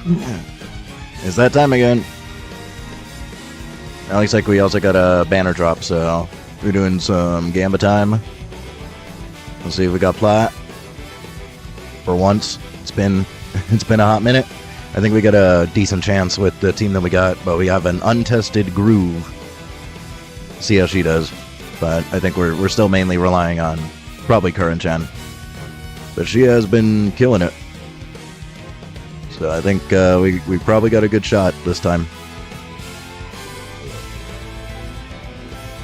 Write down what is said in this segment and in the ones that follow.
It's that time again. It looks like we also got a banner drop, so we're doing some Gamba time. Let's see if we got plat. For once, it's been a hot minute. I think we got a decent chance with the team that we got, but we have an untested groove. See how she does. But I think we're still mainly relying on probably current gen. But she has been killing it. So I think we probably got a good shot this time.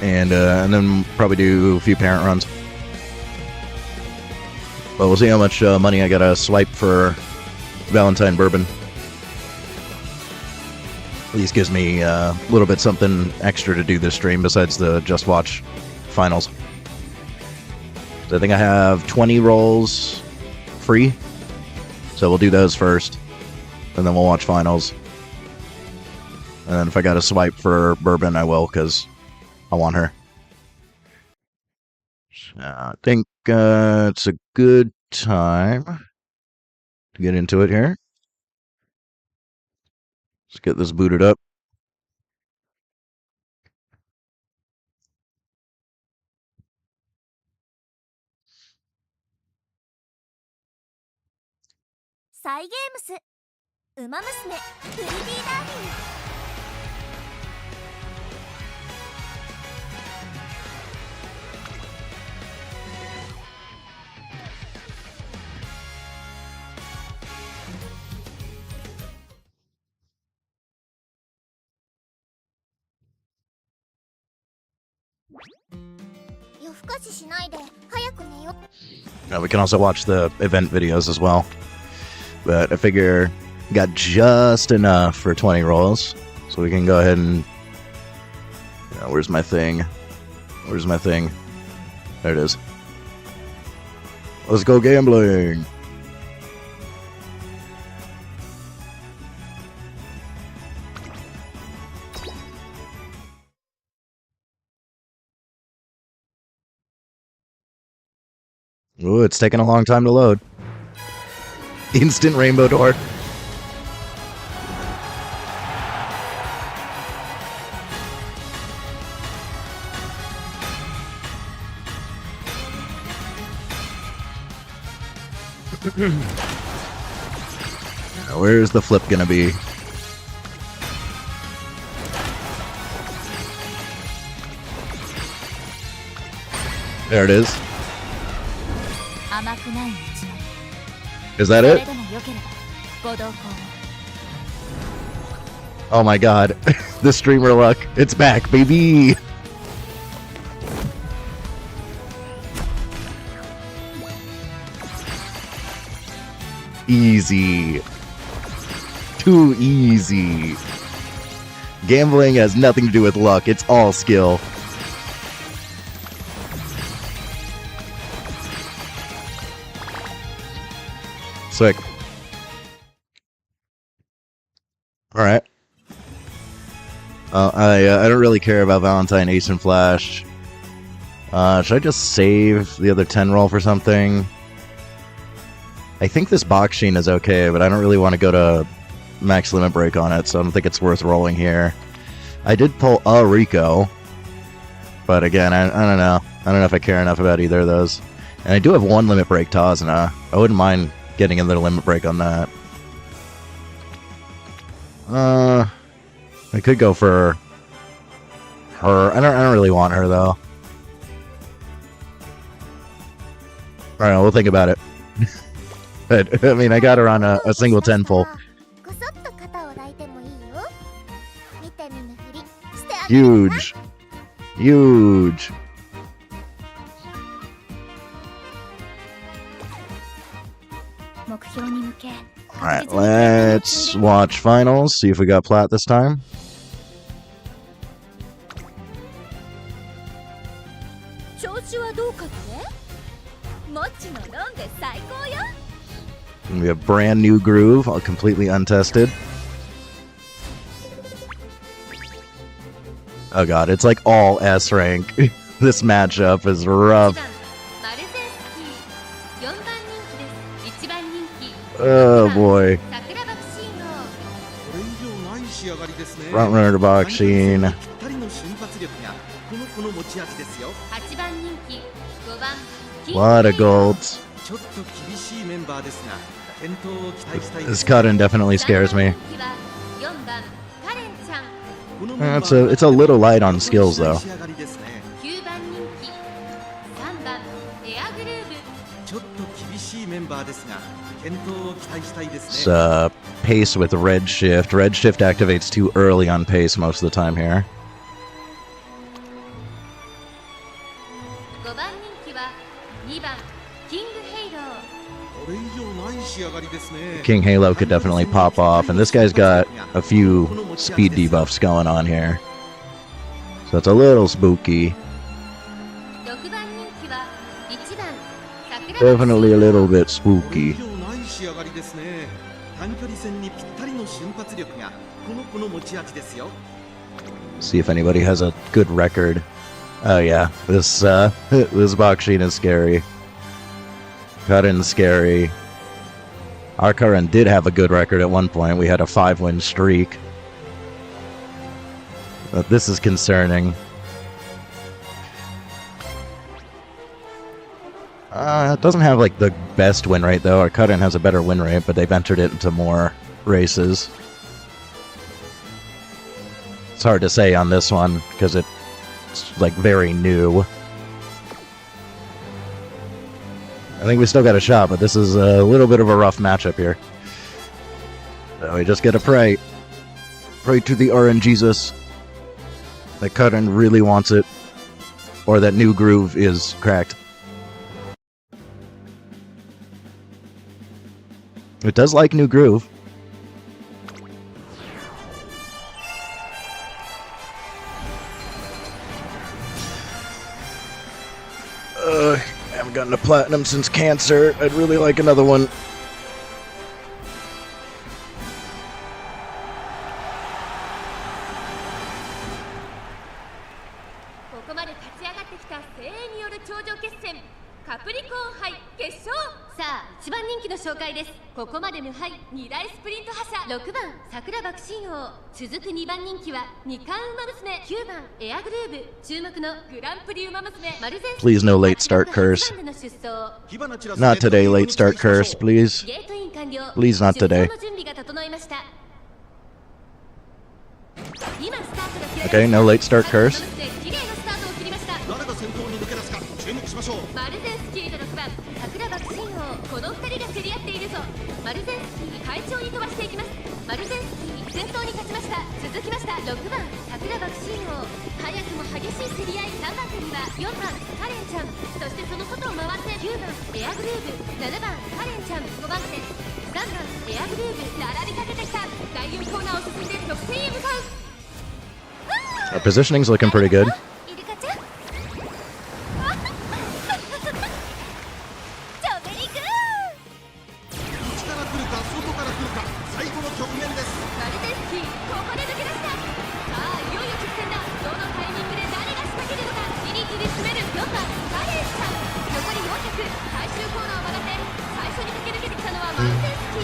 And then probably do a few parent runs. But we'll see how much money I gotta swipe for Valentine Bourbon. At least gives me a little bit something extra to do this stream besides the Just Watch finals. So I think I have 20 rolls free. So we'll do those first. And then we'll watch finals. And then if I gotta swipe for Bourbon, I will, because I want her. I think it's a good time to get into it here. Let's get this booted up. We can also watch the event videos as well. But I figure got just enough for 20 rolls. So we can go ahead and... where's my thing? Where's my thing? There it is. Let's go gambling! Ooh, it's taking a long time to load. Instant rainbow door. Where's the flip gonna be? There it is. Is that it? Oh my god. The streamer luck. It's back, baby! Easy. Too easy. Gambling has nothing to do with luck. It's all skill. Sick. Alright. I don't really care about Valentine, Ace, and Flash. Should I just save the other 10 roll for something? I think this box sheen is okay, but I don't really want to go to max limit break on it, so I don't think it's worth rolling here. I did pull a Rico, but again, I don't know. I don't know if I care enough about either of those. And I do have one limit break Tazna. I wouldn't mind getting a little limit break on that. I could go for her. I don't really want her though. Alright, we'll think about it. But I mean, I got her on a single 10 full. Huge. Huge. Alright, let's watch finals, see if we got plat this time. And we have brand new groove, all completely untested. Oh god, it's like all S rank. This matchup is rough. Oh boy. Front runner to box scene. A lot of golds. This Cuttin definitely scares me. It's a little light on skills though. It's pace with red shift. Red shift activates too early on pace most of the time here. King Halo could definitely pop off, and this guy's got a few speed debuffs going on here. So it's a little spooky. Definitely a little bit spooky. See if anybody has a good record. Oh yeah, this this box scene is scary. Cuttin's scary. Our current did have a good record at one point. We had a 5-win streak. But this is concerning. It doesn't have like the best win rate though. Our Cuttin has a better win rate, but they've entered it into more races. It's hard to say on this one because it's like very new. I think we still got a shot, but this is a little bit of a rough matchup here. So we just gotta pray. Pray to the RNGesus that Cuttin really wants it, or that New Groove is cracked. It does like New Groove. I haven't gotten a platinum since Cancer. I'd really like another one. Please no late start curse. Not today, late start curse, please. Please not today. Okay, no late start curse. Our positioning's looking pretty good.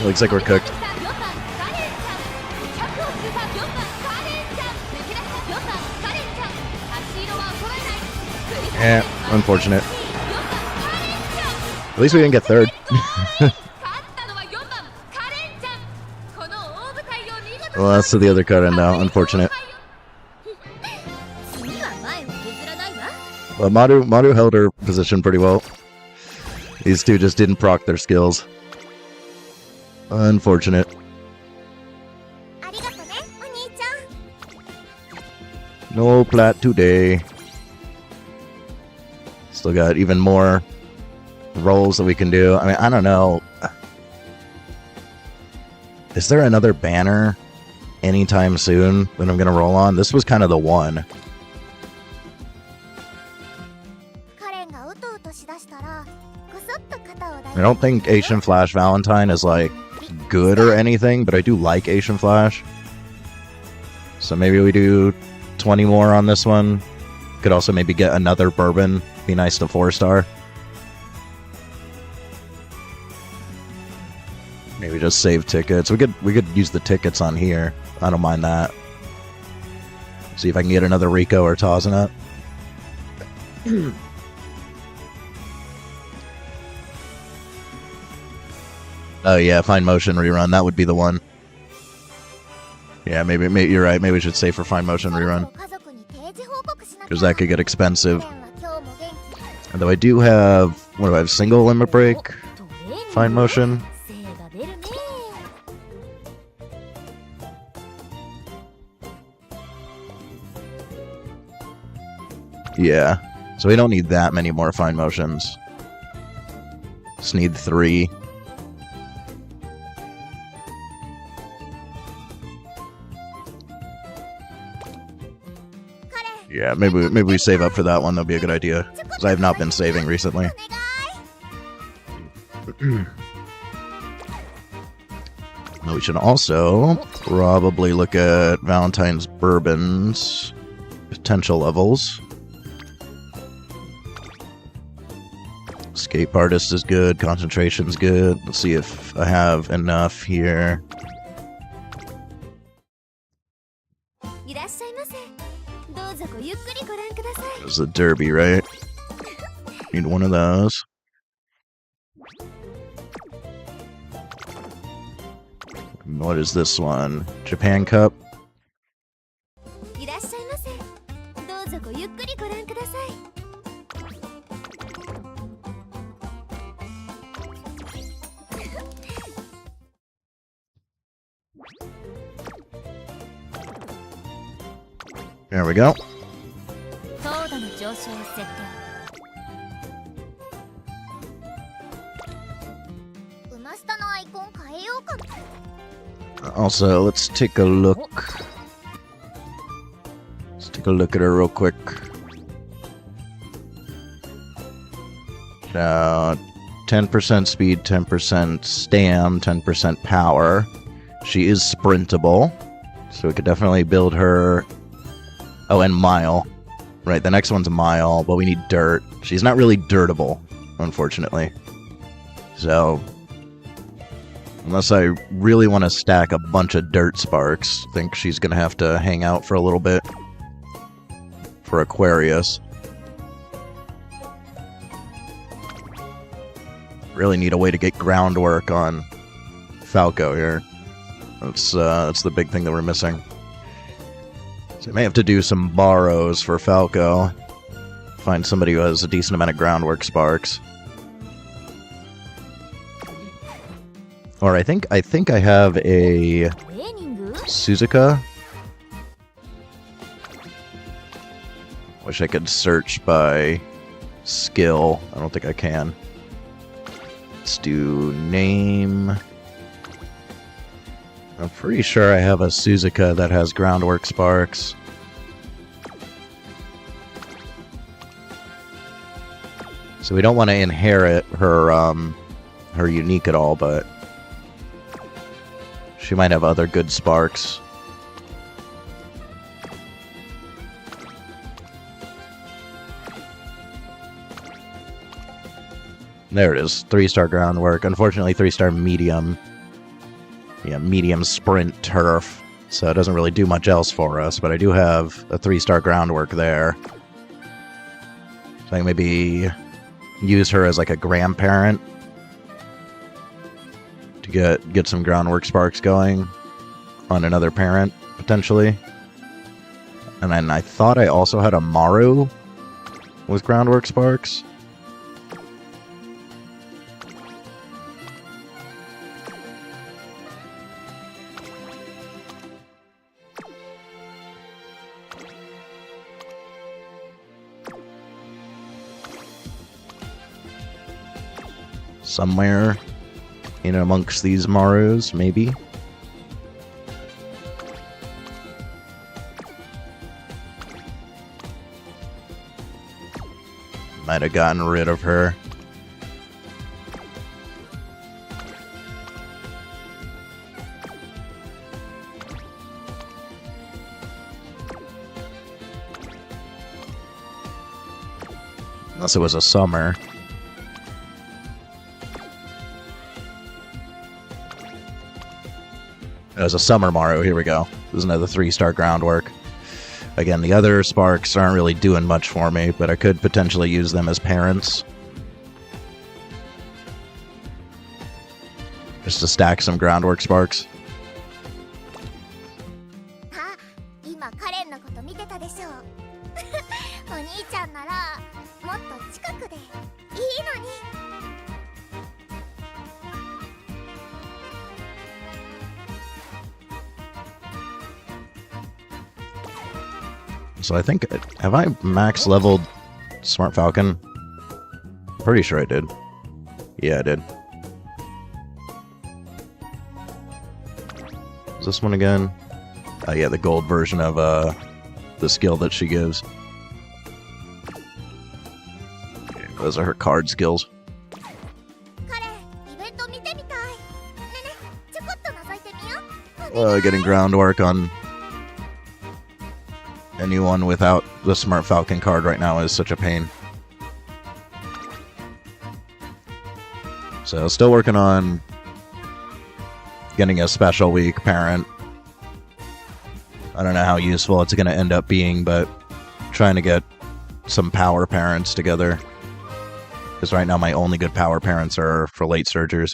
Looks like we're cooked. Yeah, unfortunate. At least we didn't get third. Well, that's to the other Cuttin now. Unfortunate. Well, Maru held her position pretty well. These two just didn't proc their skills. Unfortunate. No plat today. Still got even more rolls that we can do. I mean, I don't know. Is there another banner anytime soon that I'm going to roll on? This was kind of the one. I don't think Asian Flash Valentine is like good or anything, but I do like Asian Flash. So maybe we do 20 more on this one. Could also maybe get another bourbon. Be nice to 4-star. Maybe just save tickets. We could use the tickets on here. I don't mind that. See if I can get another Rico or Tazanat. Oh yeah, Fine Motion rerun. That would be the one. Yeah, maybe you're right. Maybe we should save for Fine Motion rerun. Because that could get expensive. Although I do have... What do I have? Single Limit Break? Fine Motion? Yeah. So we don't need that many more Fine Motions. Just need 3. Yeah, maybe we save up for that one. That'd be a good idea. Because I have not been saving recently. We should also probably look at Valentine's Bourbon's potential levels. Escape Artist is good. Concentration's good. Let's see if I have enough here. There's the Derby, right? Need one of those. What is this one? Japan Cup? There we go. Also, let's take a look. Let's take a look at her real quick. Now, 10% speed, 10% stam, 10% power. She is sprintable, so we could definitely build her. Oh, and mile. Right, the next one's a mile, but we need dirt. She's not really dirtable, unfortunately. So, unless I really want to stack a bunch of dirt sparks, I think she's going to have to hang out for a little bit for Aquarius. Really need a way to get groundwork on Falco here. That's the big thing that we're missing. So I may have to do some borrows for Falco. Find somebody who has a decent amount of groundwork sparks. Or I think I have a Suzuka. Wish I could search by skill. I don't think I can. Let's do name. I'm pretty sure I have a Suzuka that has groundwork sparks. So we don't want to inherit her her unique at all, but she might have other good sparks. There it is. 3-star groundwork. Unfortunately, 3-star medium. Yeah, medium sprint turf. So it doesn't really do much else for us, but I do have a 3-star groundwork there. So I think maybe use her as like a grandparent to get some groundwork sparks going on another parent, potentially. And then I thought I also had a Maru with groundwork sparks. Somewhere in amongst these Marus, maybe. Might have gotten rid of her. Unless it was a summer. It was a summer Maru. Here we go. This is another 3-star groundwork. Again, the other sparks aren't really doing much for me, but I could potentially use them as parents. Just to stack some groundwork sparks. あ、今カレンのこと見てたでしょ。お兄ちゃんならもっと近くでいいのに。 So I think, have I max leveled Smart Falcon? Pretty sure I did. Yeah, I did. Is this one again? Oh yeah, the gold version of the skill that she gives. Okay, those are her card skills. Getting groundwork on anyone without the Smart Falcon card right now is such a pain. So still working on getting a special week parent. I don't know how useful it's going to end up being, but trying to get some power parents together. Because right now my only good power parents are for late surgers.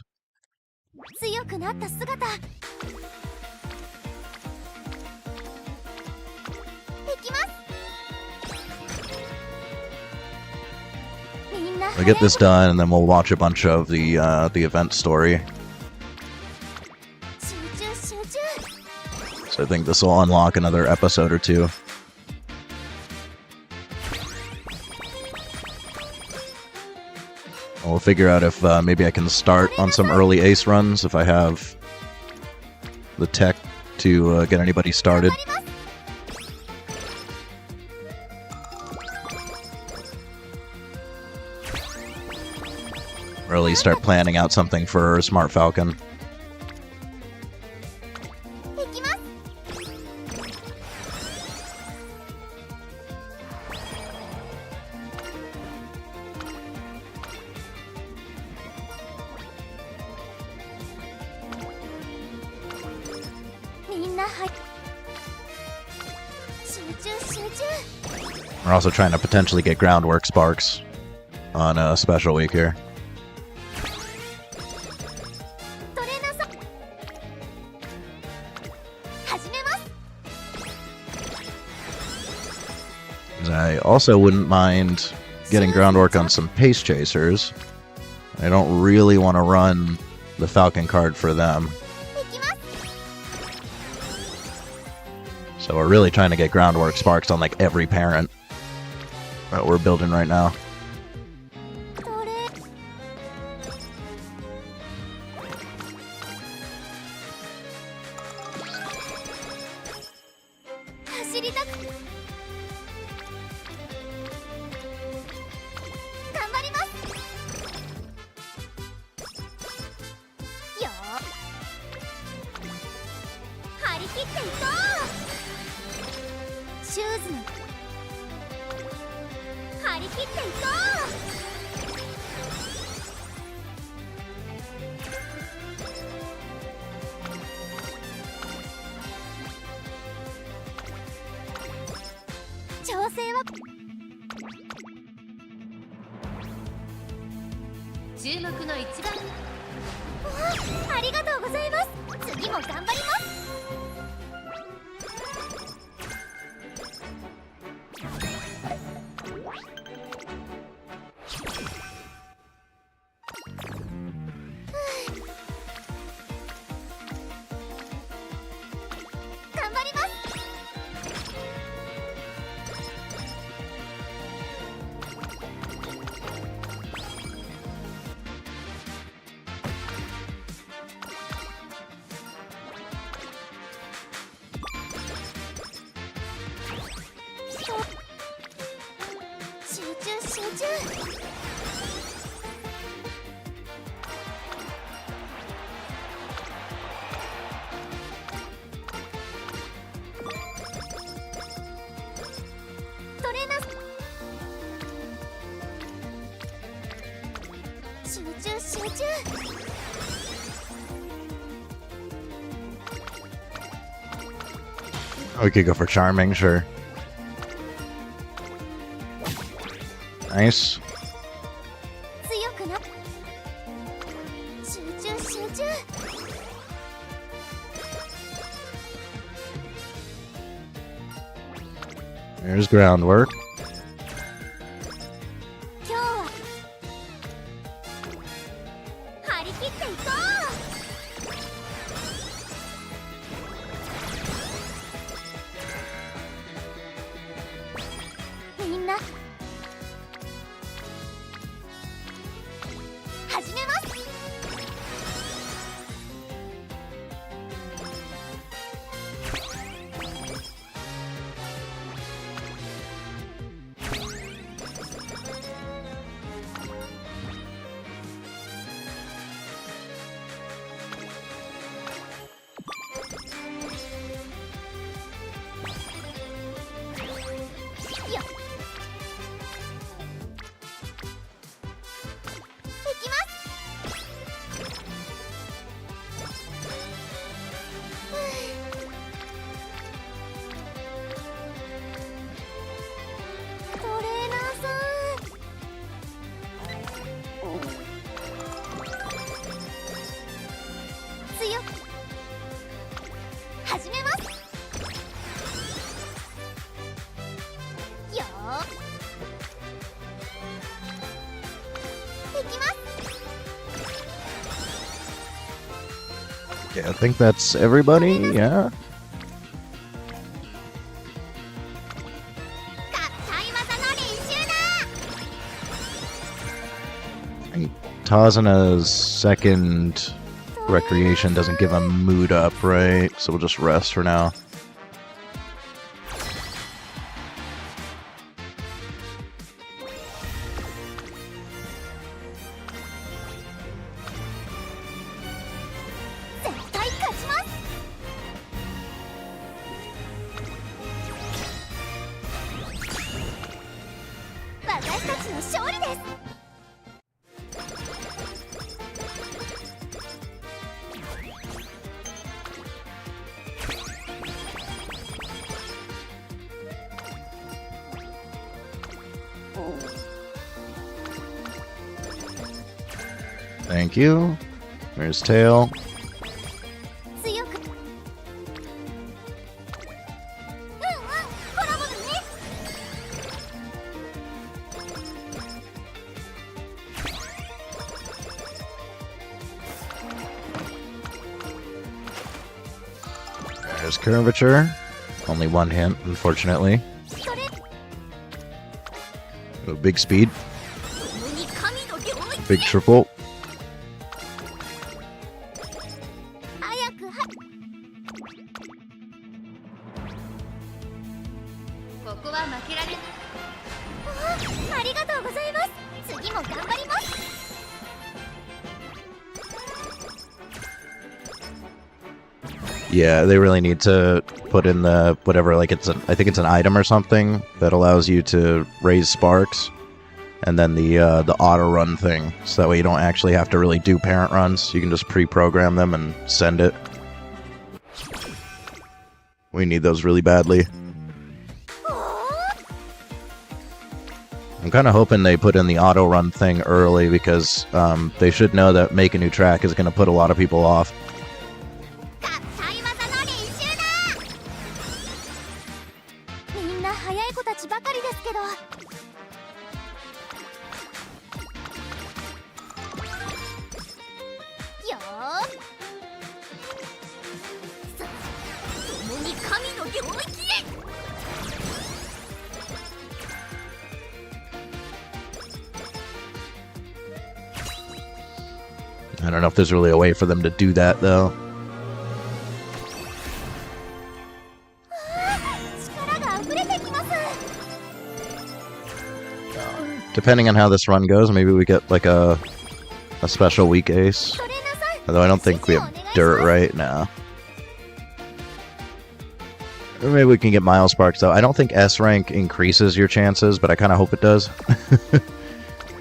We'll get this done, and then we'll watch a bunch of the event story. So I think this will unlock another episode or two. We'll figure out if maybe I can start on some early ace runs if I have the tech to get anybody started. Really start planning out something for Smart Falcon. We're also trying to potentially get groundwork sparks on a special week here. I also wouldn't mind getting groundwork on some pace chasers. I don't really want to run the Falcon card for them. So we're really trying to get groundwork sparks on like every parent that we're building right now. We could go for Charming, sure. Nice. 強くな集中集中 There's groundwork. 今日は張り切っていこうみんな始めます 始めますよーいきます Yeah, I think that's everybody. Yeah. 合体技の練習だ And Tazana's second recreation doesn't give him mood up, right? So we'll just rest for now. Thank you. There's Tail. 強くコラボだね There's Curvature. Only one hint, unfortunately. それ Oh, big speed. 共に神の領域 Big triple. 早くはここは負けられないありがとうございます次も頑張ります Yeah, they really need to put in the whatever, like I think it's an item or something that allows you to raise sparks, and then the auto run thing, so that way you don't actually have to really do parent runs. You can just pre-program them and send it. We need those really badly. I'm kind of hoping they put in the auto run thing early because they should know that make a new track is going to put a lot of people off. 合体技の練習だみんな早い子たちばかりですけどよーさあ共に神の領域へ I don't know if there's really a way for them to do that, though. 力が溢れてきます Depending on how this run goes, maybe we get like a special weak ace. トレーナーさん Although I don't think we have dirt right now. Or maybe we can get Mile Sparks, though. I don't think S rank increases your chances, but I kind of hope it does.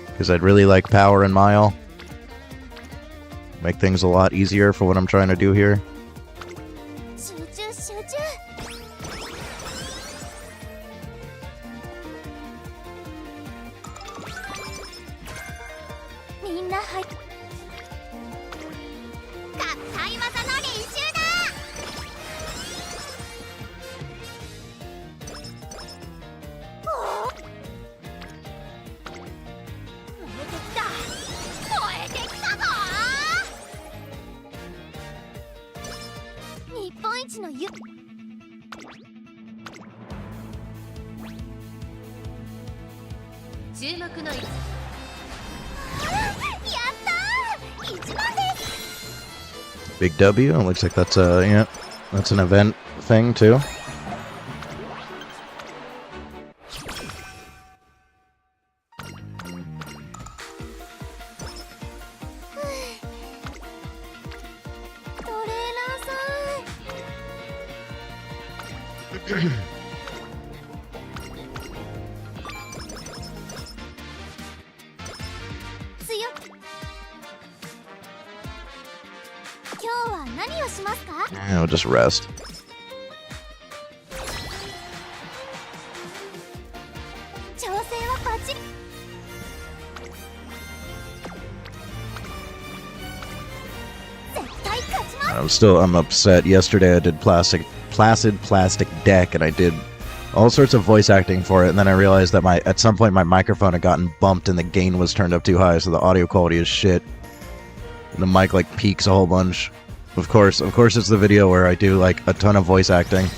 Because I'd really like power in Mile. Make things a lot easier for what I'm trying to do here. 集中集中 I みんなはい合体技の練習だ。おお、燃えてきた燃えてきたぞ。日本一のゆ注目のやったー、1番です。 Big W. It looks like that's yeah, that's an event thing too. トレーナーさん強っ。今日は何をしますか？ Yeah, we'll just rest. 調整はバッチリ。絶対勝ちます。 I'm upset. Yesterday I did Placid Plastic Deck, and I did all sorts of voice acting for it, and then I realized that at some point my microphone had gotten bumped and the gain was turned up too high, so the audio quality is shit. And the mic like peaks a whole bunch. Of course it's the video where I do like a ton of voice acting,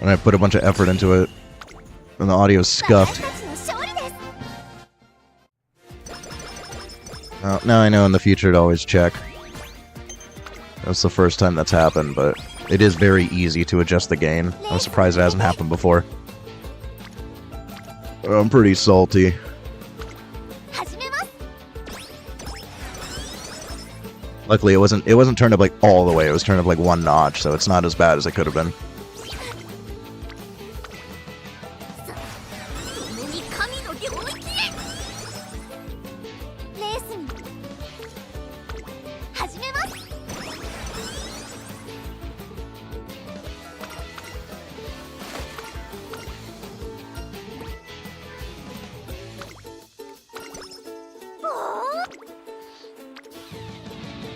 and I put a bunch of effort into it, and the audio is scuffed. 私たちの勝利です。 Well, now I know in the future to always check. That's the first time that's happened, but it is very easy to adjust the gain. I'm surprised it hasn't happened before. I'm pretty salty. 始めます。 Luckily, it wasn't turned up like all the way. It was turned up like one notch, so it's not as bad as it could have been. 共に神の領域へ。レースに始めます。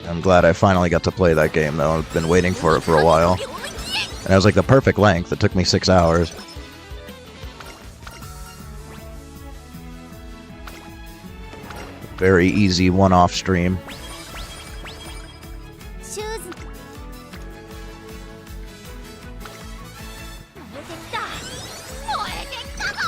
I'm glad I finally got to play that game, though. I've been waiting for it for a while. And it was like the perfect length. It took me 6 hours. Very easy one-off stream. シューズ。燃えてきた燃えてきたぞ。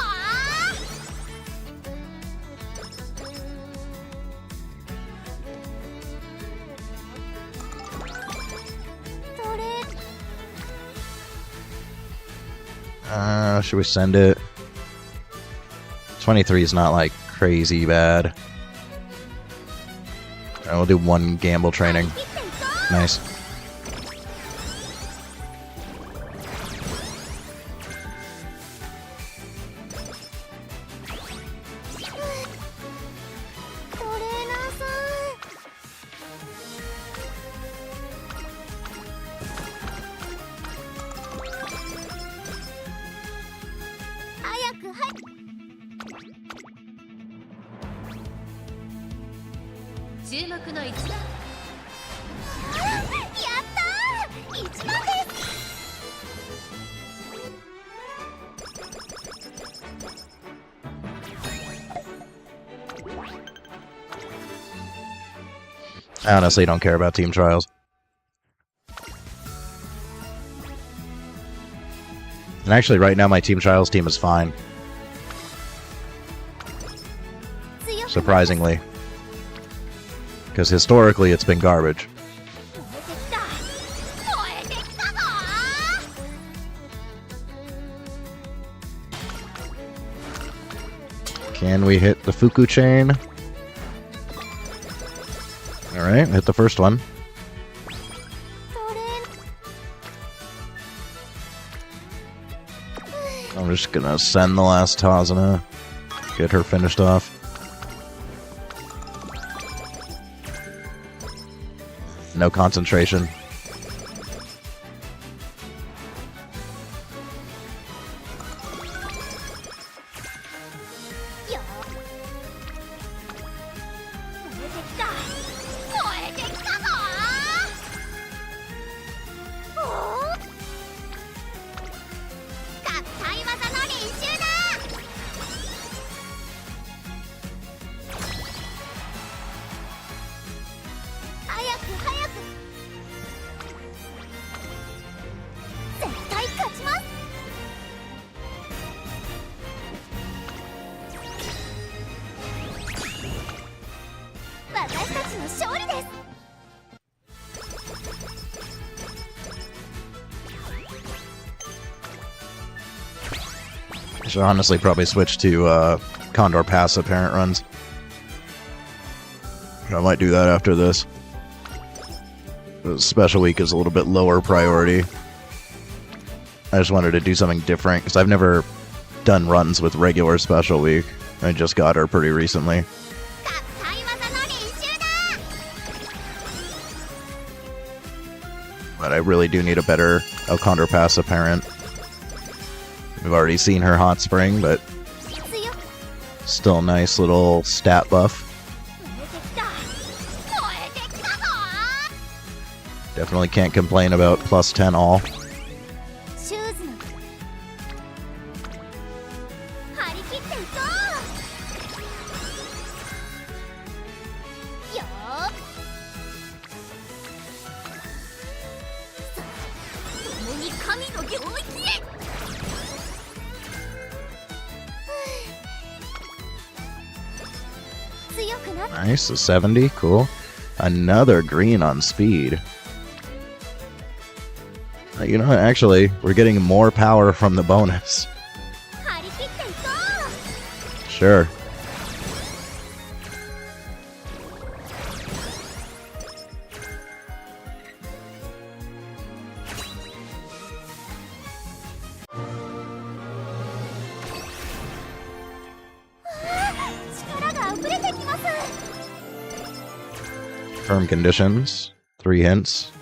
トレー Should we send it? 23 is not like crazy bad. We'll do one gamble training. 切っていこう。 Nice.トレーナーさん。早くはい。注目の一打。やったー、1番です。 I honestly don't care about team trials. And actually, right now, my team trials team is fine. 強く Surprisingly. Because historically, it's been garbage. 燃えてきた燃えてきたぞ。 Can we hit the Fuku chain? Alright, hit the first one. トレー I'm just gonna send the last Tazuna. Get her finished off. No concentration. てきた燃えてきたぞおお合体技の練習だ早く早く絶対勝ちます私たちの勝利です I should honestly probably switch to Condor Pass apparent runs. I might do that after this. The special week is a little bit lower priority. I just wanted to do something different because I've never done runs with regular special week. I just got her pretty recently. But I really do need a better Condor Pass apparent. We've already seen her Hot Spring, but still a nice little stat buff. Definitely can't complain about plus 10 all. Nice, a 70, cool. Another green on speed. You know, actually, we're getting more power from the bonus. Sure. Firm conditions, 3 hints.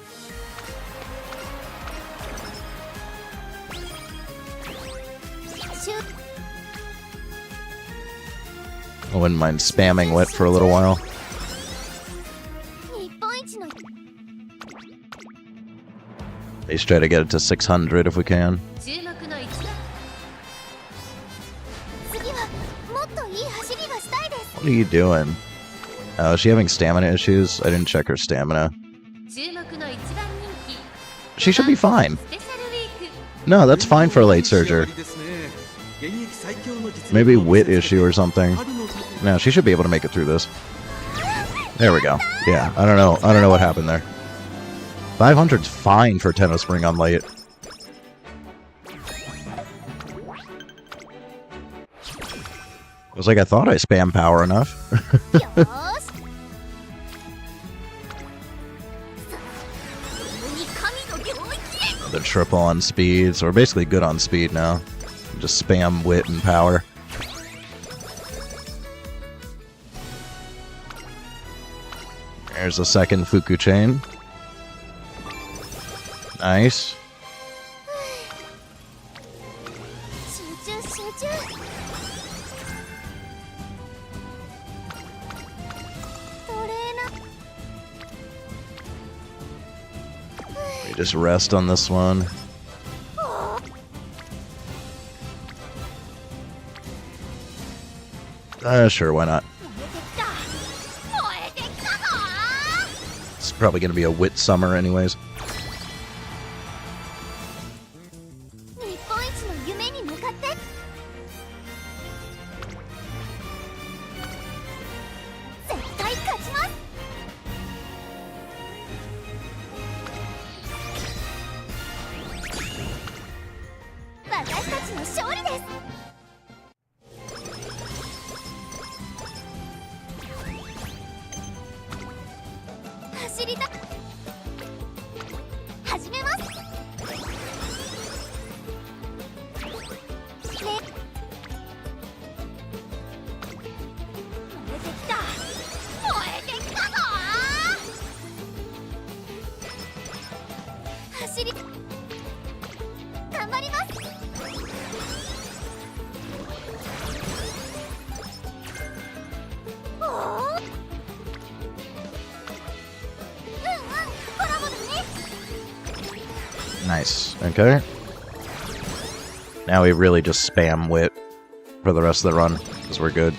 I wouldn't mind spamming wit for a little while. At least try to get it to 600 if we can. What are you doing? Oh, is she having stamina issues? I didn't check her stamina. She should be fine. No, that's fine for a late surger. Maybe wit issue or something. No, she should be able to make it through this. There we go. Yeah, I don't know what happened there. 500's fine for Tenno Spring on late. It was like I thought I spammed power enough. The triple on speed, so we're basically good on speed now. Just spam wit and power. There's the second Fuku chain. Nice. We just rest on this one. Sure, why not? It's probably going to be a wit summer anyways. Nice. Okay. Now we really just spam wit for the rest of the run, because we're good.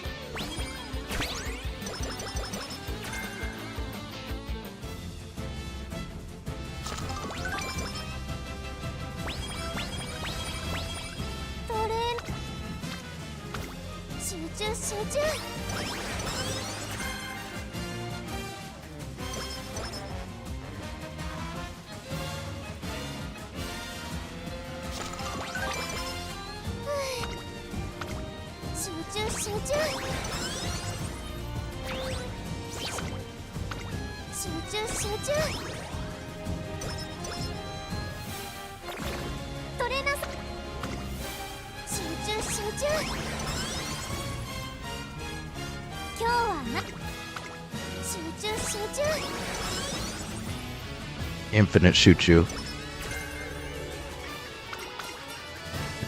Infinite shoot you.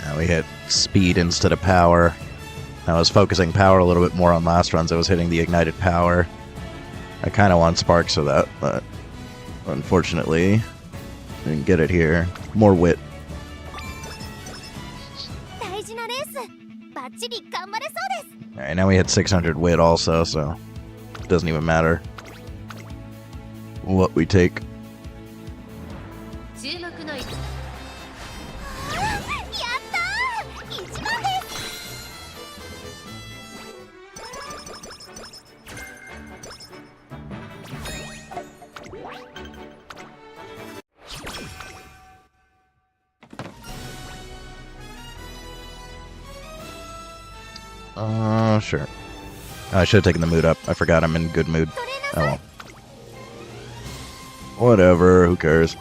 Now we hit speed instead of power. I was focusing power a little bit more on last runs. I was hitting the ignited power. I kind of want sparks for that, but unfortunately, I didn't get it here. More wit. Alright, now we hit 600 wit also, so it doesn't even matter what we take. Sure. I should have taken the mood up. I forgot I'm in good mood. Oh well. Whatever, who cares?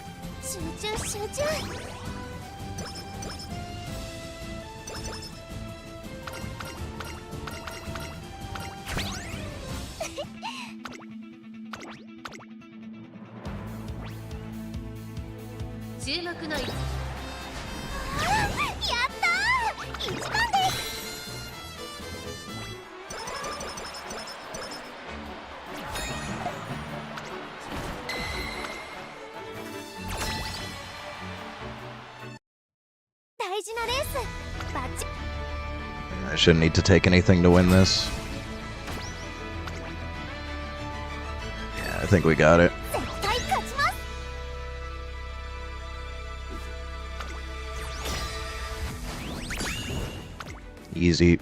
I shouldn't need to take anything to win this. Yeah, I think we got it. Easy.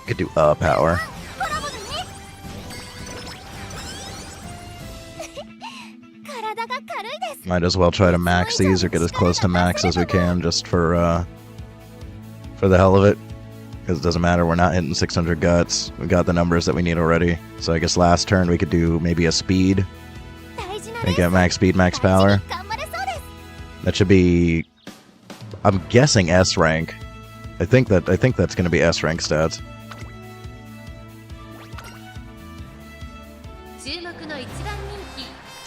Could do power. Might as well try to max these or get as close to max as we can just for the hell of it. Because it doesn't matter, we're not hitting 600 guts. We got the numbers that we need already. So I guess last turn we could do maybe a speed. And get max speed, max power. That should be, I'm guessing S rank. I think that's gonna be S rank stats.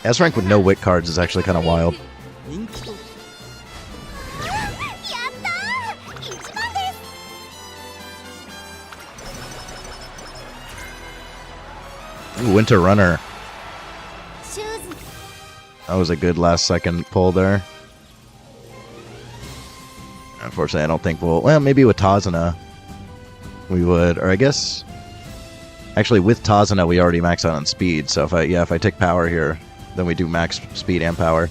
S rank with no wit cards is actually kind of wild. Ooh, Winter Runner. That was a good last second pull there. Unfortunately, I don't think well, maybe with Tazuna we would, or I guess, actually with Tazuna we already maxed out on speed, so if I take power here, then we do max speed and power.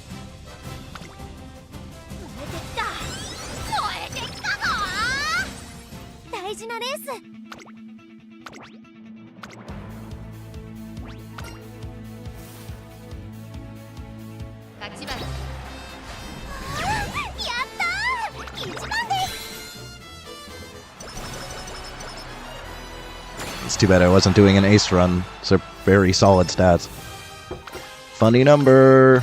8番。やったー、1番です。 It's too bad I wasn't doing an ace run. Those are very solid stats. Funny number.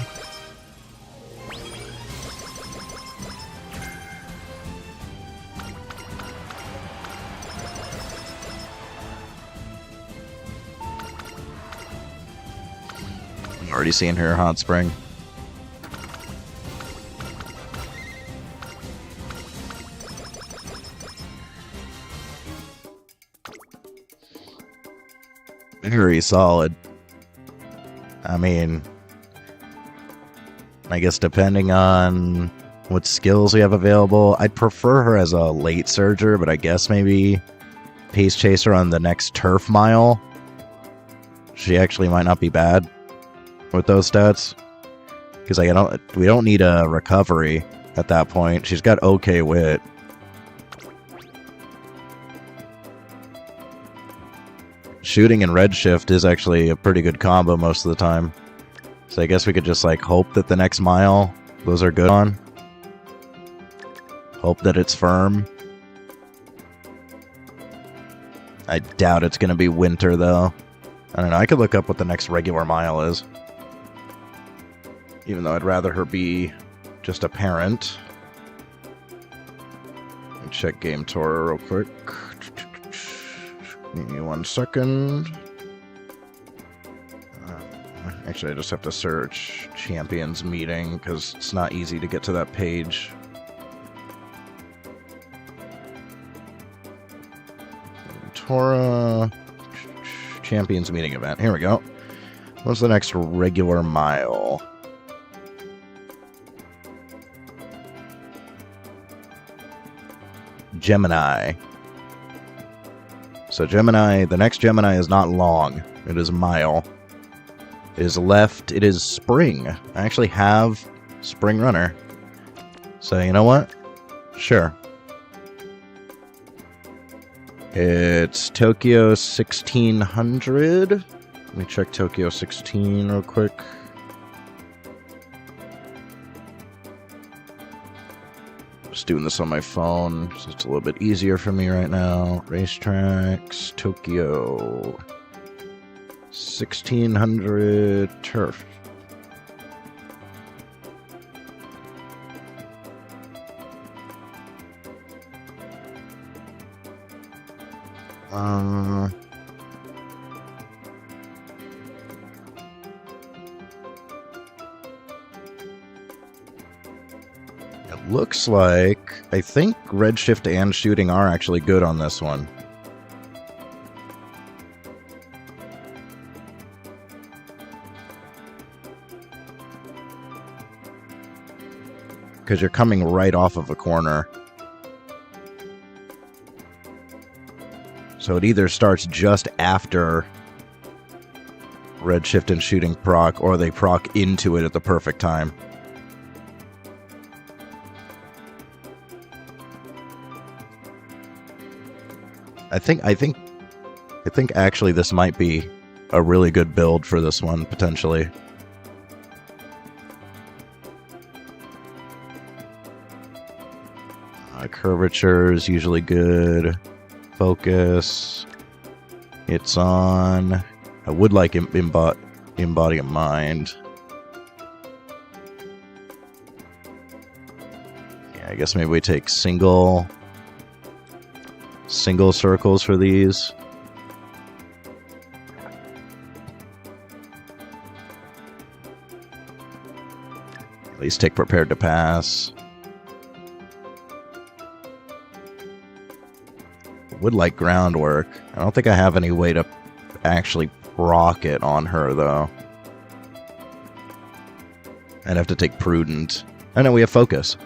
I'm already seeing her hot spring. Very solid. I mean, I guess depending on what skills we have available, I'd prefer her as a late surger, but I guess maybe pace chaser on the next turf mile. She actually might not be bad with those stats, because we don't need a recovery at that point. She's got okay wit. Shooting and redshift is actually a pretty good combo most of the time. So I guess we could just like hope that the next mile those are good on. Hope that it's firm. I doubt it's going to be winter though. I don't know, I could look up what the next regular mile is. Even though I'd rather her be just a parent. Let me check Game Tour real quick. Give me 1 second. Actually, I just have to search Champions Meeting because it's not easy to get to that page. Tora Champions Meeting event. Here we go. What's the next regular mile? Gemini. So Gemini, the next Gemini is not long. It is a mile. It is left. It is spring. I actually have Spring Runner. So you know what? Sure. It's Tokyo 1600. Let me check Tokyo 16 real quick. Just doing this on my phone, so it's a little bit easier for me right now. Racetracks, Tokyo 1600 turf. It looks like, I think redshift and shooting are actually good on this one. Because you're coming right off of a corner. So it either starts just after redshift and shooting proc, or they proc into it at the perfect time. I think actually this might be a really good build for this one, potentially. Curvature is usually good. Focus. It's on. I would like embody a mind. Yeah, I guess maybe we take single circles for these. At least take prepared to pass. Would like groundwork. I don't think I have any way to actually proc it on her though. I'd have to take prudent. I know we have focus.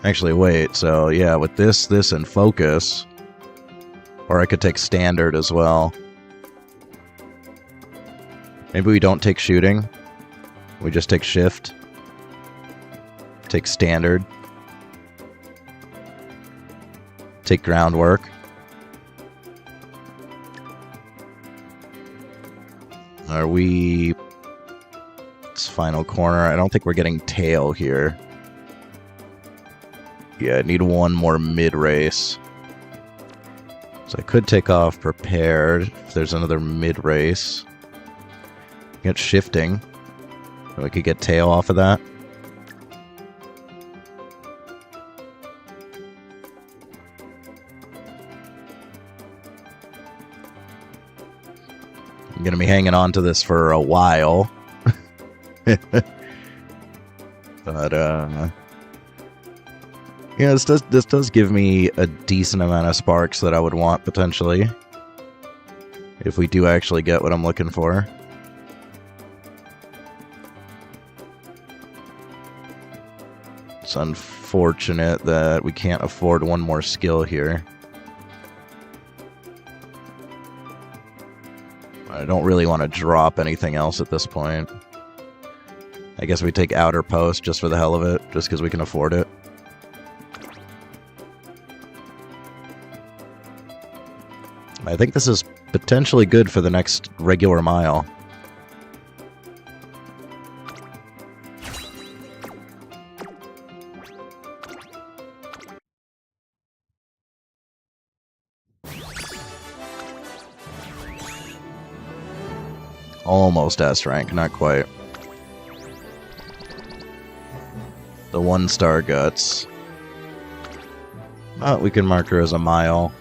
Actually, wait, so yeah, with this, and focus. Or I could take standard as well. Maybe we don't take shooting. We just take shift. Take standard. Take groundwork. Are we... It's final corner. I don't think we're getting tail here. Yeah, I need one more mid-race. So I could take off prepared if there's another mid-race. Get shifting. We could get tail off of that. I'm gonna be hanging on to this for a while. But yeah, this does give me a decent amount of sparks that I would want potentially. If we do actually get what I'm looking for. It's unfortunate that we can't afford one more skill here. I don't really want to drop anything else at this point. I guess we take outer post just for the hell of it, just because we can afford it. I think this is potentially good for the next regular mile. Almost S rank, not quite. The 1-star guts. Oh, we can mark her as a mile.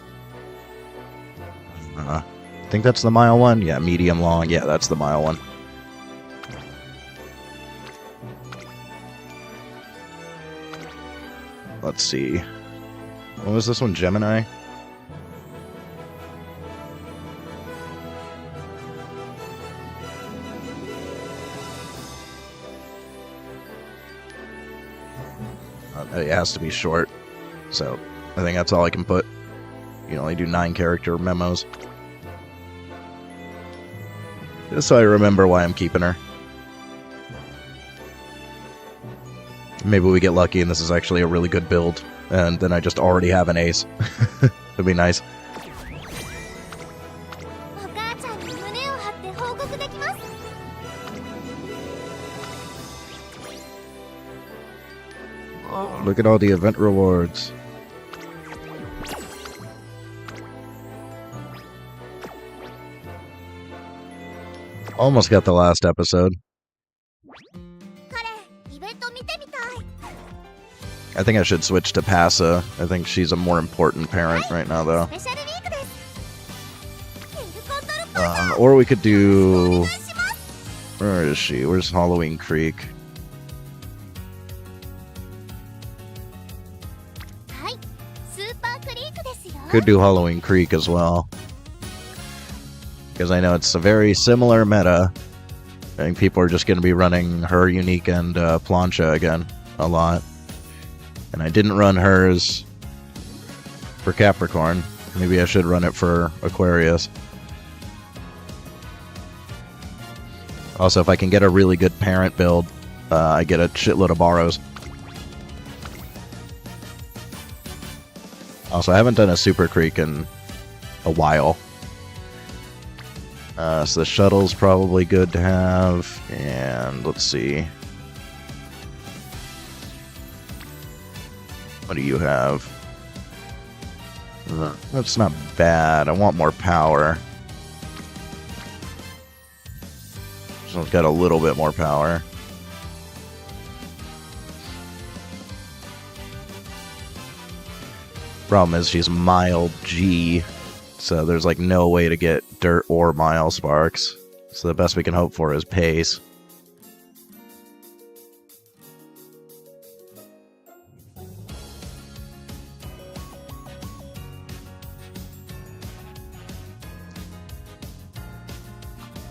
I think that's the mile one. Yeah, medium long. Yeah, that's the mile one. Let's see. What was this one? Gemini? It has to be short, so I think that's all I can put. You can only do 9 character memos. Just so I remember why I'm keeping her. Maybe we get lucky and this is actually a really good build, and then I just already have an ace. That'd be nice. Look at all the event rewards. Almost got the last episode. I think I should switch to Passa. I think she's a more important parent right now, though. Or we could do... Where is she? Where's Halloween Creek? Could do Halloween Creek as well. Because I know it's a very similar meta. I think people are just going to be running her unique and Plancha again a lot. And I didn't run hers for Capricorn. Maybe I should run it for Aquarius. Also, if I can get a really good parent build, I get a shitload of borrows. Also, I haven't done a Super Creek in a while. So the shuttle's probably good to have. And let's see. What do you have? That's not bad. I want more power. This one's got a little bit more power. Problem is she's mild G, so there's like no way to get dirt or mile sparks. So the best we can hope for is pace.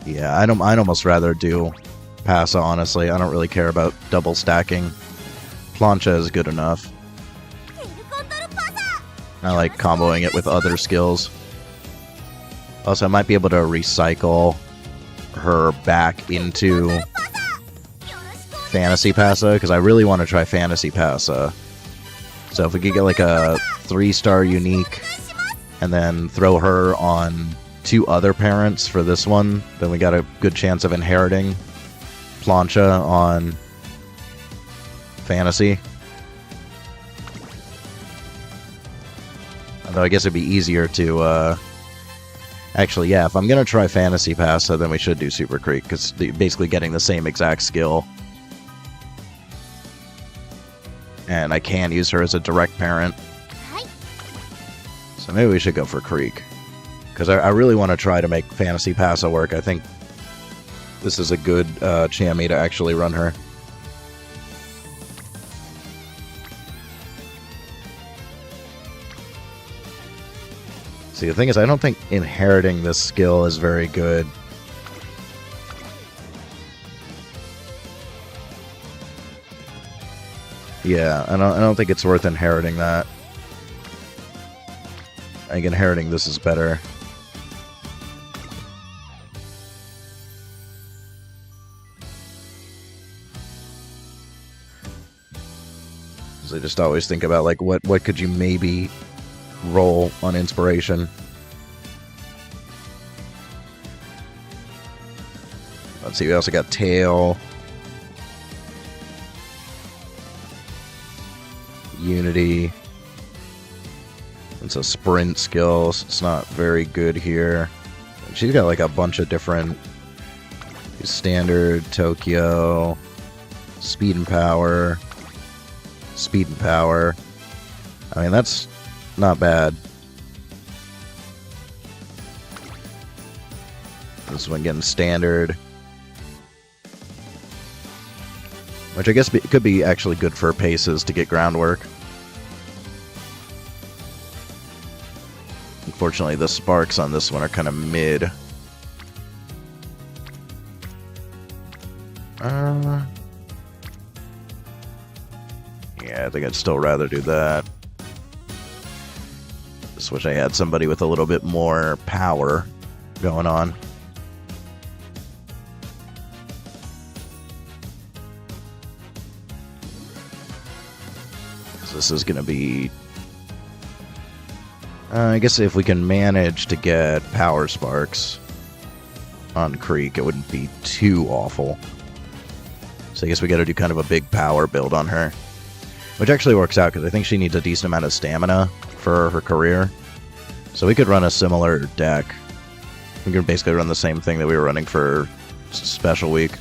Yeah, I'd almost rather do Passa, honestly. I don't really care about double stacking. Plancha is good enough. I like comboing it with other skills. Also, I might be able to recycle her back into Fantasy Passa, because I really want to try Fantasy Passa. So if we could get like a 3-star unique, and then throw her on 2 other parents for this one, then we got a good chance of inheriting plancha on fantasy. Although I guess it'd be easier to, actually, yeah, if I'm going to try Fantasy Pass, so then we should do Super Creek, because basically getting the same exact skill. And I can use her as a direct parent. So maybe we should go for Creek. Because I really want to try to make Fantasy Pass work. I think this is a good Chammy to actually run her. See, the thing is, I don't think inheriting this skill is very good. Yeah, I don't think it's worth inheriting that. I think inheriting this is better. So I just always think about, like, what could you maybe roll on inspiration. Let's see, we also got Tail, Unity. It's a sprint skill, so it's not very good here. She's got like a bunch of different standard, Tokyo, speed and power. I mean, that's not bad. This one getting standard. Which I guess could be actually good for paces to get groundwork. Unfortunately, the sparks on this one are kind of mid. Yeah, I think I'd still rather do that. Just wish I had somebody with a little bit more power going on. So this is going to be... I guess if we can manage to get power sparks on Creek, it wouldn't be too awful. So I guess we got to do kind of a big power build on her. Which actually works out, because I think she needs a decent amount of stamina for her career. So we could run a similar deck. We could basically run the same thing that we were running for Special Week.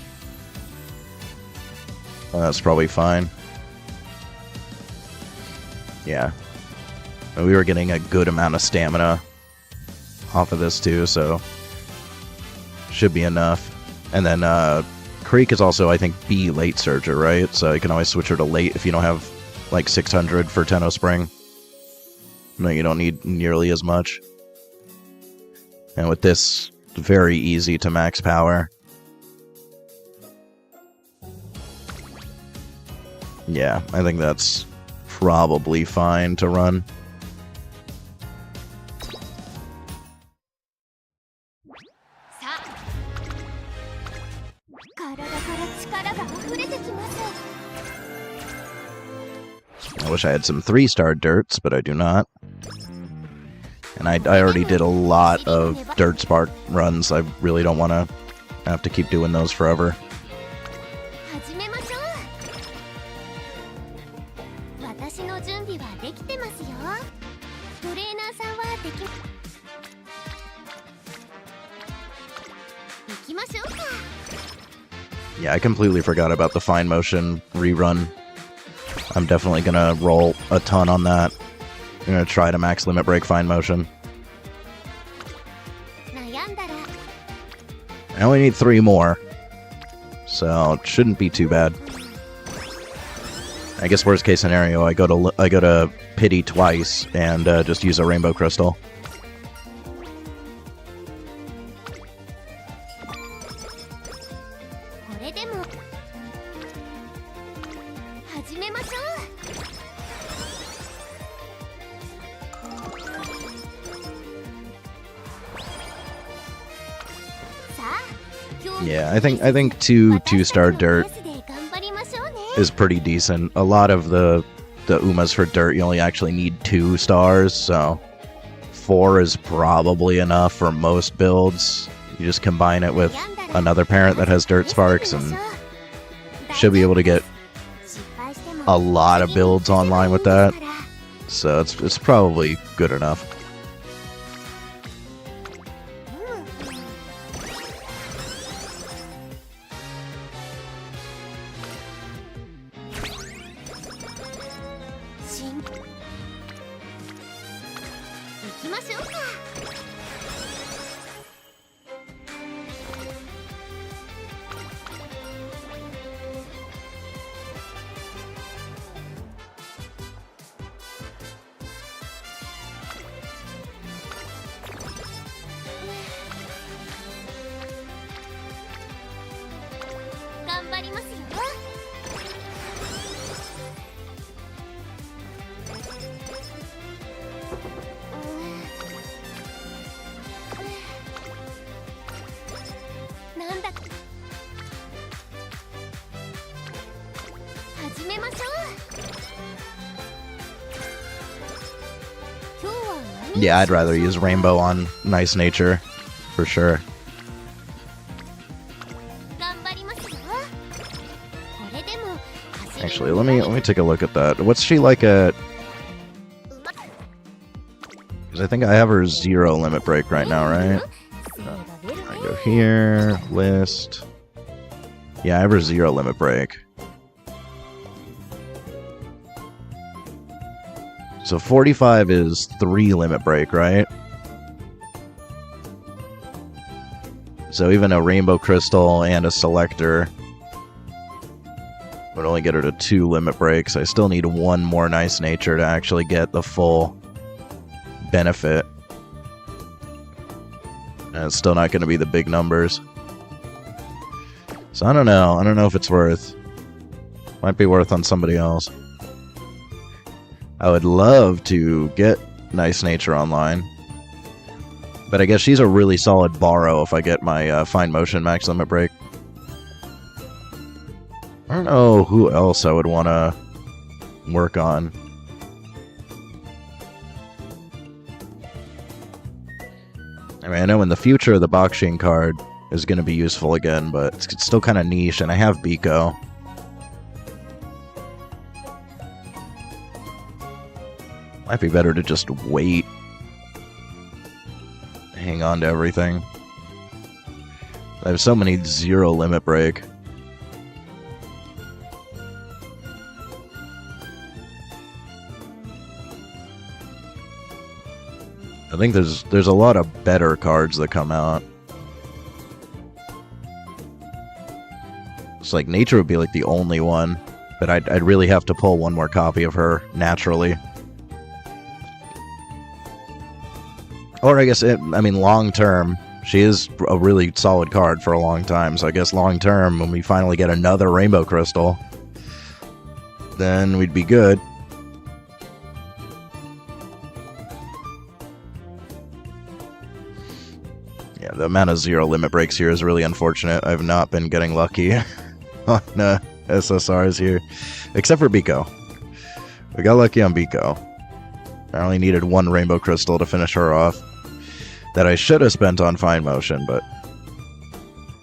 That's probably fine. Yeah. And we were getting a good amount of stamina off of this too, so should be enough. And then Creek is also, I think, B late surger, right? So you can always switch her to late if you don't have like 600 for Tenno Spring. No, you don't need nearly as much. And with this, very easy to max power. Yeah, I think that's probably fine to run. I wish I had some 3-star dirts, but I do not. And I already did a lot of Dirt Spark runs. I really don't want to have to keep doing those forever. Yeah, I completely forgot about the Fine Motion rerun. I'm definitely going to roll a ton on that. I'm going to try to max limit break Fine Motion. I only need 3 more, so it shouldn't be too bad. I guess worst case scenario, I go to Pity twice and just use a Rainbow Crystal. Yeah, I think 2-star dirt is pretty decent. A lot of the Umas for dirt, you only actually need 2 stars, so 4 is probably enough for most builds. You just combine it with another parent that has dirt sparks, and should be able to get 失敗しても a lot of builds online with that, so it's probably good enough. しん行きましょうか。頑張りますよ。なんだ始めましょう。今日は何 Yeah, I'd rather use Rainbow on Nice Nature, for sure. 頑張りますよ。これでも走り Actually, let me take a look at that. What's she like at? うま Because I think I have her 0 limit break right now, right? 精が出るね I go here, list. Yeah, I have her 0 limit break. So 45 is 3 limit break, right? So even a Rainbow Crystal and a Selector would only get her to 2 limit breaks. I still need 1 more Nice Nature to actually get the full benefit. And it's still not going to be the big numbers. So I don't know. I don't know if it's worth. Might be worth on somebody else. I would love to get Nice Nature online. But I guess she's a really solid borrow if I get my Fine Motion max limit break. I don't know who else I would want to work on. I mean, I know in the future the Boxing card is going to be useful again, but it's still kind of niche, and I have Biko. Might be better to just wait. Hang on to everything. I have so many 0 limit break. I think there's a lot of better cards that come out. It's like Nature would be like the only one, but I'd really have to pull 1 more copy of her naturally. Or I guess, I mean, long term, she is a really solid card for a long time. So I guess long term, when we finally get another Rainbow Crystal, then we'd be good. Yeah, the amount of 0 limit breaks here is really unfortunate. I've not been getting lucky on SSRs here, except for Biko. We got lucky on Biko. I only needed 1 Rainbow Crystal to finish her off. That I should have spent on Fine Motion, but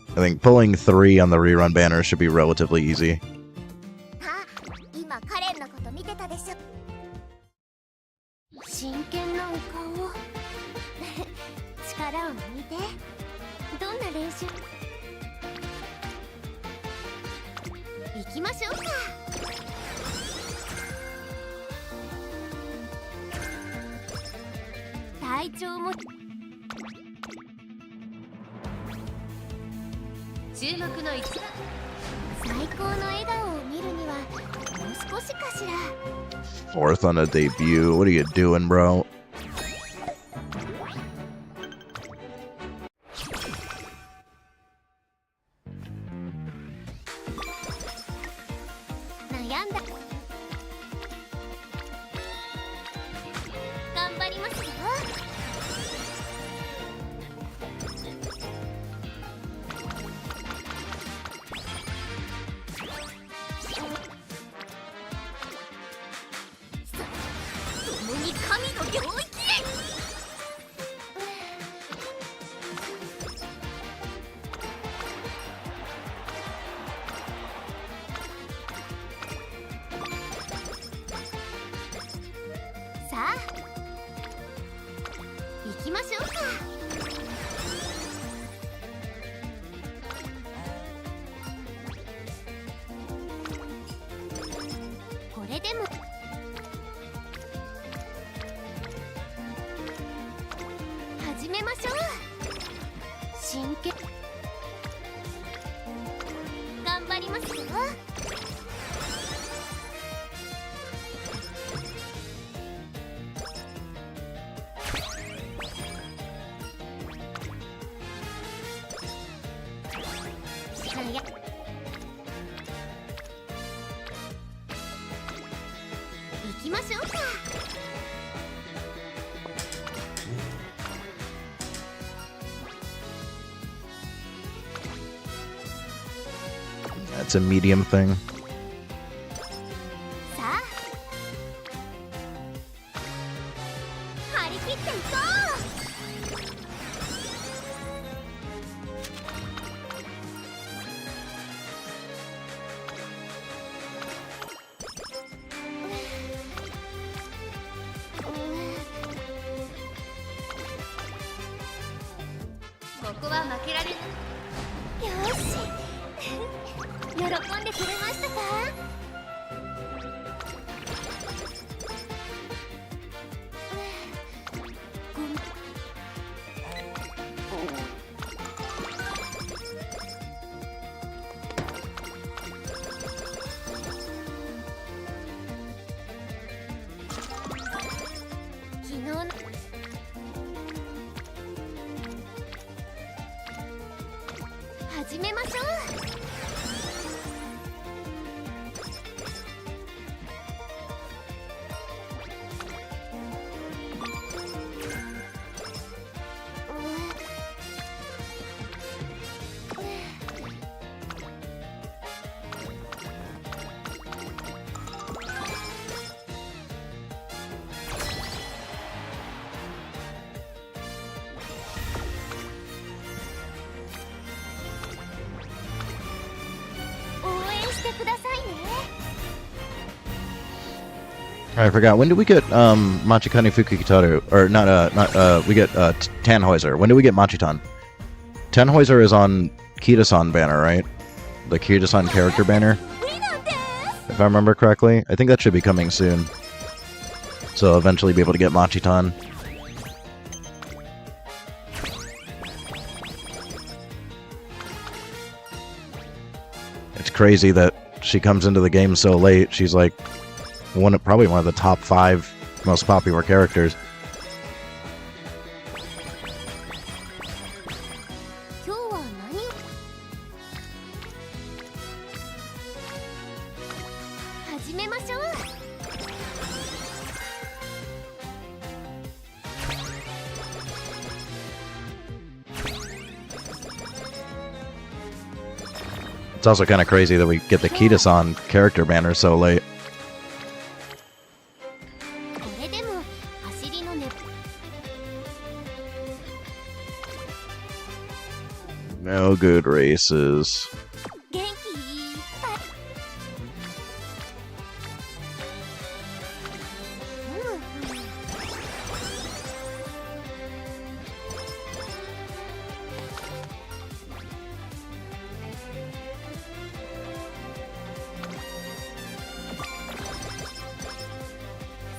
I think pulling 3 on the rerun banner should be relatively easy. あ、今カレンのこと見てたでしょ。真剣なお顔。力を抜いて。どんな練習？行きましょうか。体調も。注目の一番最高の笑顔を見るにはもう少しかしら。 4th on a debut. What are you doing, bro? 悩んだ。頑張りますよ。共に神の領域へ。真剣頑張りますよ。行きましょうか。That's a medium thing. さあ張り切っていこここは負けられない。う。よし喜んでくれましたか。昨日の始めましょう。応援してくださいね。 I forgot. When did we get Machikane Fukikitaru? Or not we get Tannhäuser. When did we get Machitan? Tannhäuser is on Kitasan banner, right? The Kitasan character banner, if I remember correctly. I think that should be coming soon. So I'll eventually be able to get Machitan. It's crazy that she comes into the game so late. She's like probably one of the top 5 most popular characters. 今日は何を始めましょう。It's also kind of crazy that we get the Kitasan character banner so late. これでも走りのね。 No good races. 元気いっぱい。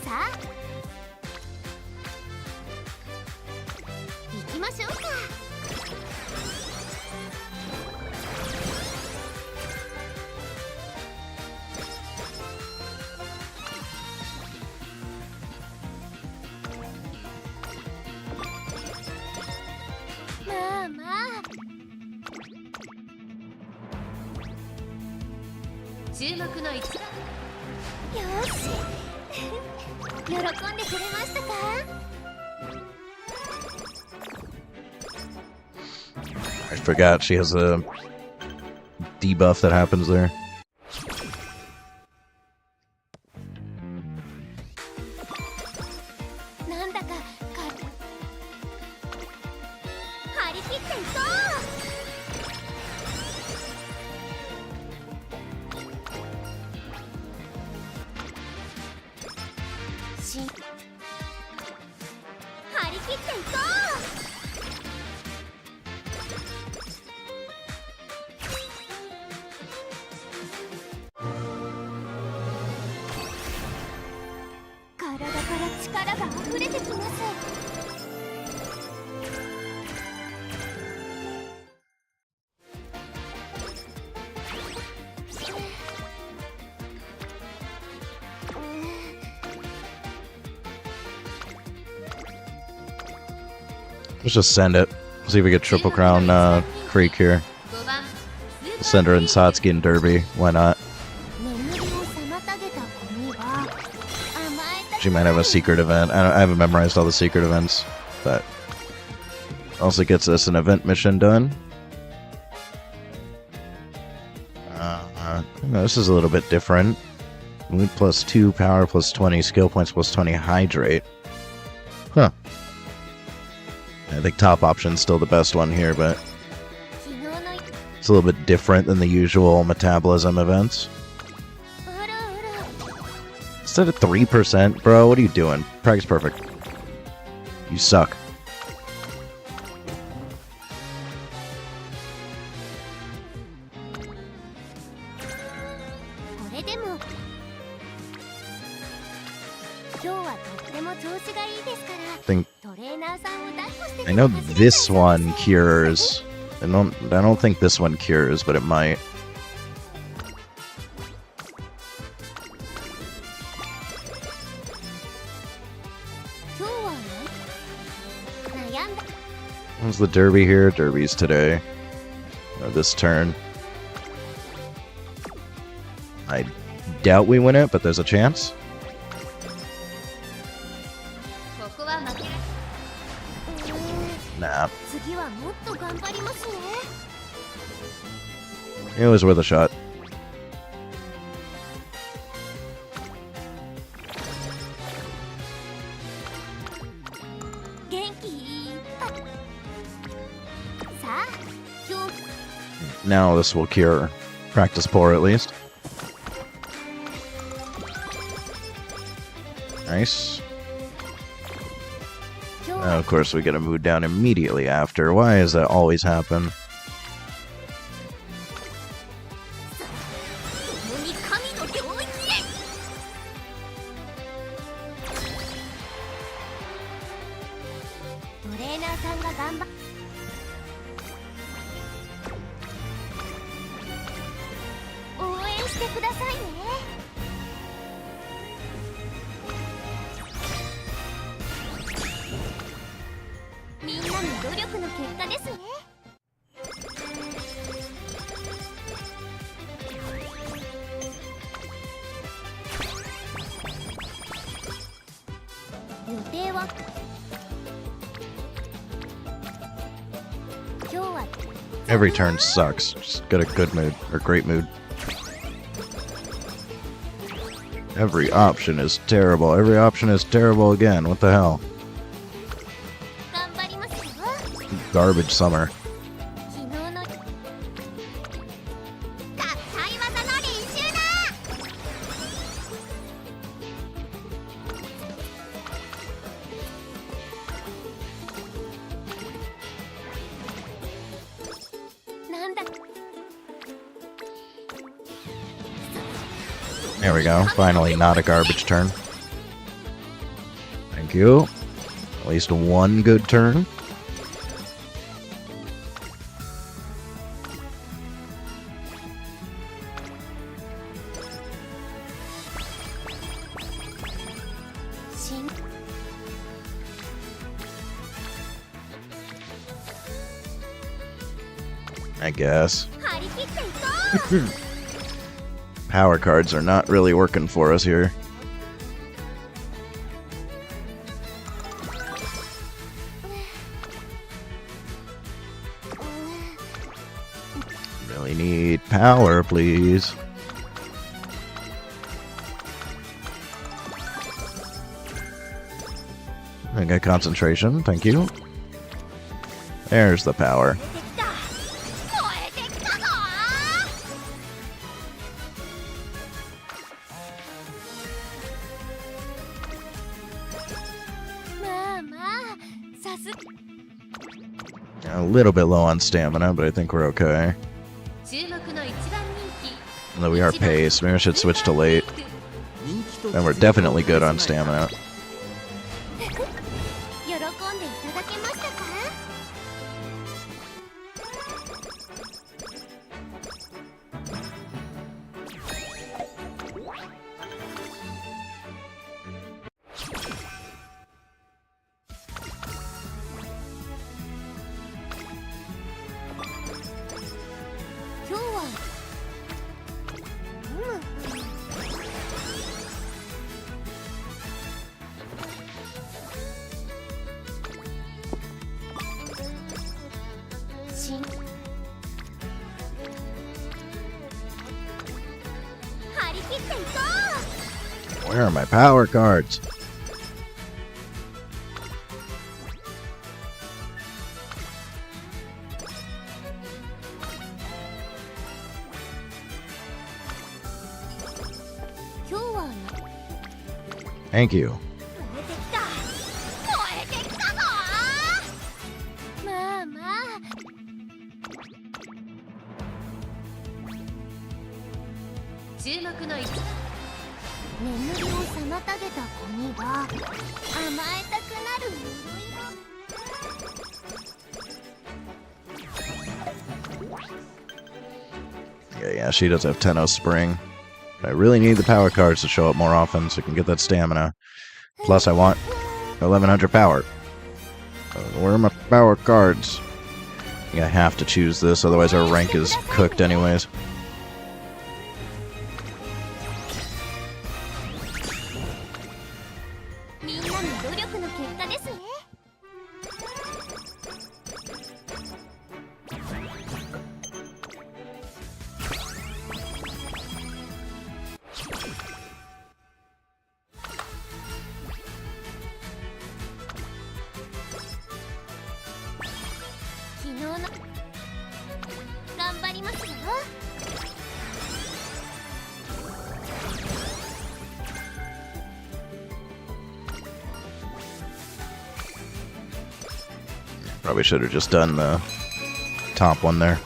さあ行きましょうか。まあまあ注目の一番。よし喜んでくれましたか。 I forgot she has a debuff that happens there. なんだか張り切っていこう。張り切っていこう。体から力が溢れてきます。Let's just send it. See if we get Triple Crown Creek here. 5番スーパー Send her in Satsuki and Derby. Why not? 眠りを妨げた子には甘えた She might have a secret event. I haven't memorized all the secret events, but also gets us an event mission done. This is a little bit different. Mood plus 2, power plus 20, skill points plus 20, hydrate. Huh. I think top option's still the best one here, but 昨日の it's a little bit different than the usual metabolism events. うるうる Instead of 3%, bro, what are you doing? Practice perfect. You suck. これでも今日はとっても調子がいいですから Think トレーナーさんを抱っこして I know this one cures. I don't think this one cures, but it might. 今日は悩んだ When's the Derby here? Derby's today. Or this turn. I doubt we win it, but there's a chance. ここは負けられ Nah. 次はもっと頑張りますね It was worth a shot. 元気いっぱいさあ今日 Now this will cure. Practice poor at least. Nice. 今日は Of course, we get a mood down immediately after. Why does that always happen? 共に神の領域へトレーナーさんが頑張っ応援してくださいねみんなの努力の結果ですね予定は今日は Every turn sucks. Just got a good mood, or great mood. Every option is terrible. Every option is terrible again. What the hell? 頑張りますよ Garbage summer. 昨日の合体技の練習だなんだ There we go. Finally, not a garbage turn. Thank you. At least one good turn. I guess. 張り切っていこう Power cards are not really working for us here. Really need power, please. I got concentration, thank you. There's the power. 出てきた超えてきたぞまあまあさす A little bit low on stamina, but I think we're okay. 注目の一番人気 Although we are paced, maybe I should switch to late. And we're definitely good on stamina. 喜んでいただけましたか 「はしん張り切っていこう。 Where are my power cards? 今日は Thank you. 燃えてきた燃えてきたぞ。まあまあ注目の一眠りを妨げた子には甘えたくなるYeah, she does have Tenno Spring. But I really need the power cards to show up more often so I can get that stamina. Plus, I want 1100 power. Where are my power cards? I think I have to choose this, otherwise our rank is cooked anyways. みんなの努力の結果ですね。昨日の頑張りますよ。Probably should have just done the top one there.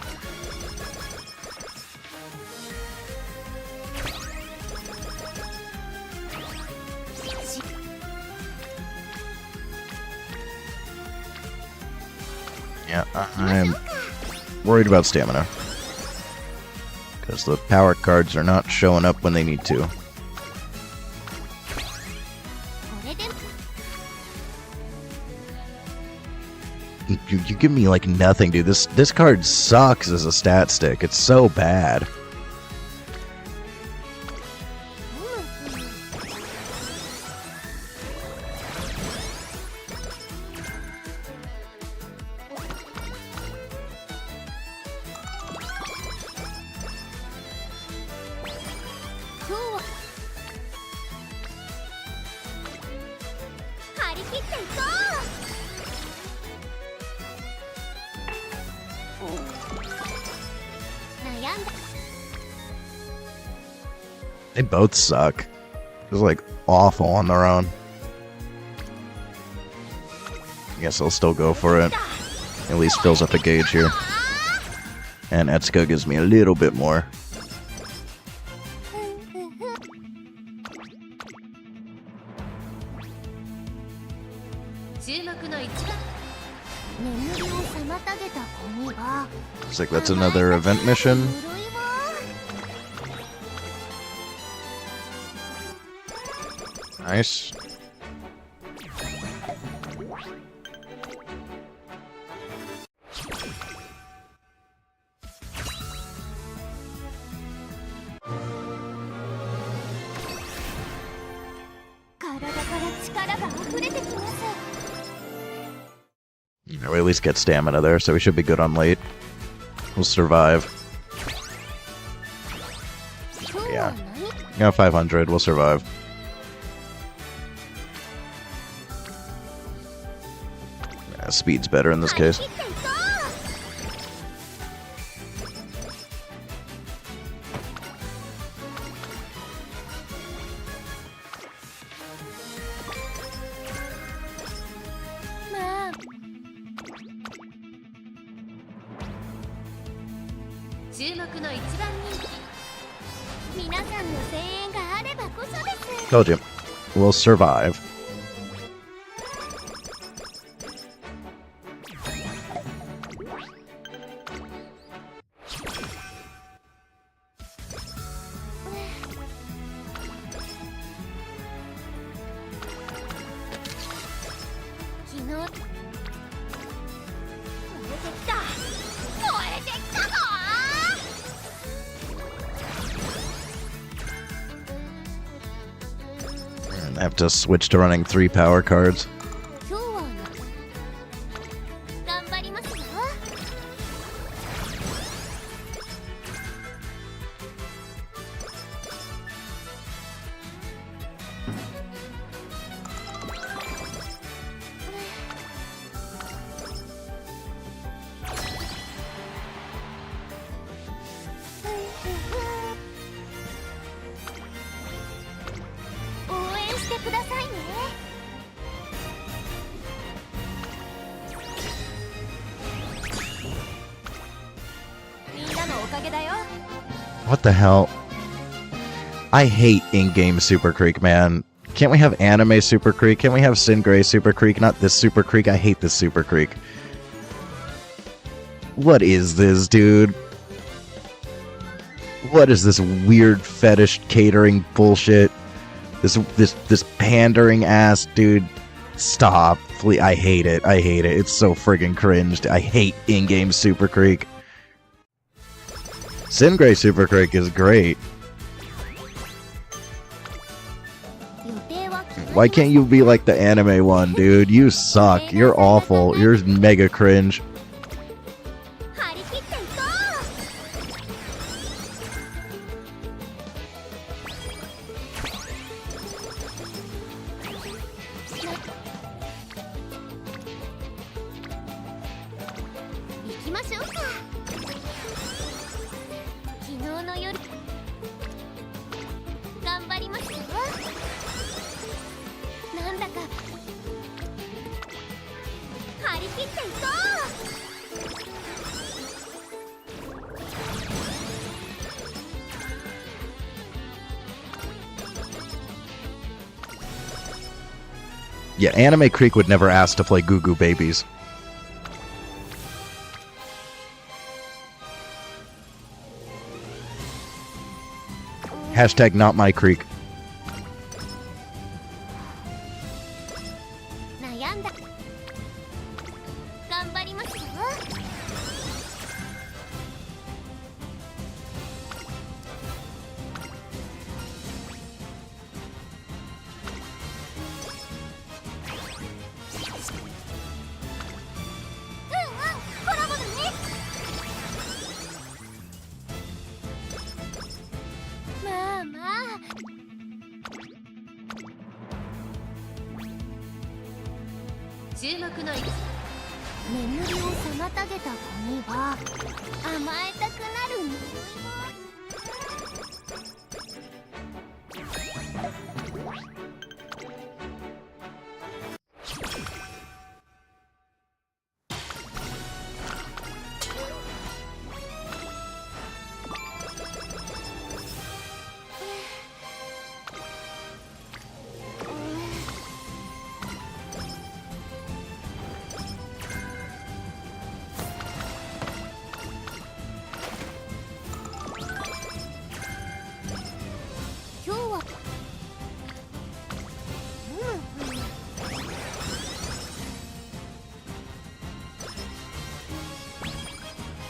Yeah, I'm worried about stamina. Because the power cards are not showing up when they need to. これで You give me like nothing, dude. This card sucks as a stat stick. It's so bad. They both suck. It's like awful on their own. I guess I'll still go for it. At least fills up a gauge here. And Etsuka gives me a little bit more. Looks like that's another event mission. Nice. We at least get stamina there, so we should be good on late. We'll survive. Yeah. Yeah, 500. We'll survive. Yeah, speed's better in this case. Told you. We'll survive. I have to switch to running 3 power cards. 今日は頑張りますよ。応援してくださいね。みんなのおかげだよ。 What the hell? I hate in-game Super Creek, man. Can't we have anime Super Creek? Can't we have Sin Gray Super Creek? Not this Super Creek. I hate this Super Creek. What is this, dude? What is this weird fetish catering bullshit? This pandering ass, dude. Stop. Please. I hate it. I hate it. It's so friggin' cringed. I hate in-game Super Creek. Sin Gray Super Creek is great. 予定は Why can't you be like the anime one, dude? You suck. You're awful. You're mega cringe. 張り切っていこう。行きましょうか。昨日の夜頑張りますよ。なんだか張り切っていこう。 Yeah, Anime Creek would never ask to play Goo Goo Babies. Hashtag not my creek. 悩んだ。頑張りますよ。コラボだね。まあまあ。注目の一眠りを妨げた子には甘えたくなる匂い今日は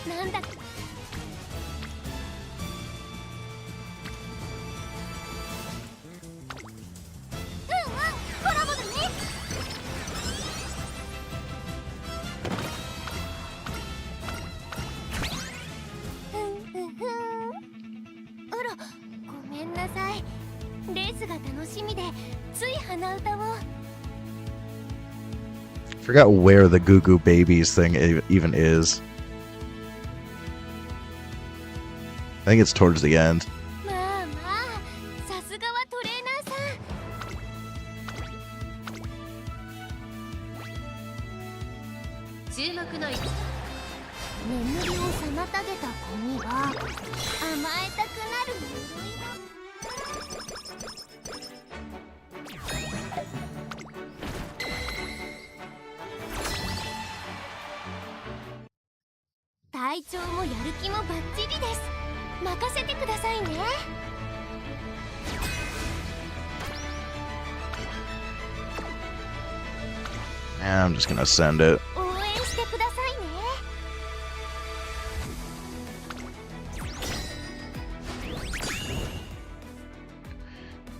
なんだ。コラボだね。あら、ごめんなさい。レースが楽しみでつい鼻歌を。 Forgot where the Goo Goo Babies thing even is. I think it's towards the end. まあまあ、さすがはトレーナーさん。注目の一眠りを妨げた子には甘えたくなる匂いが。体調もやる気もバッチリです。任せてくださいね。 I'm just gonna send it. 応援してください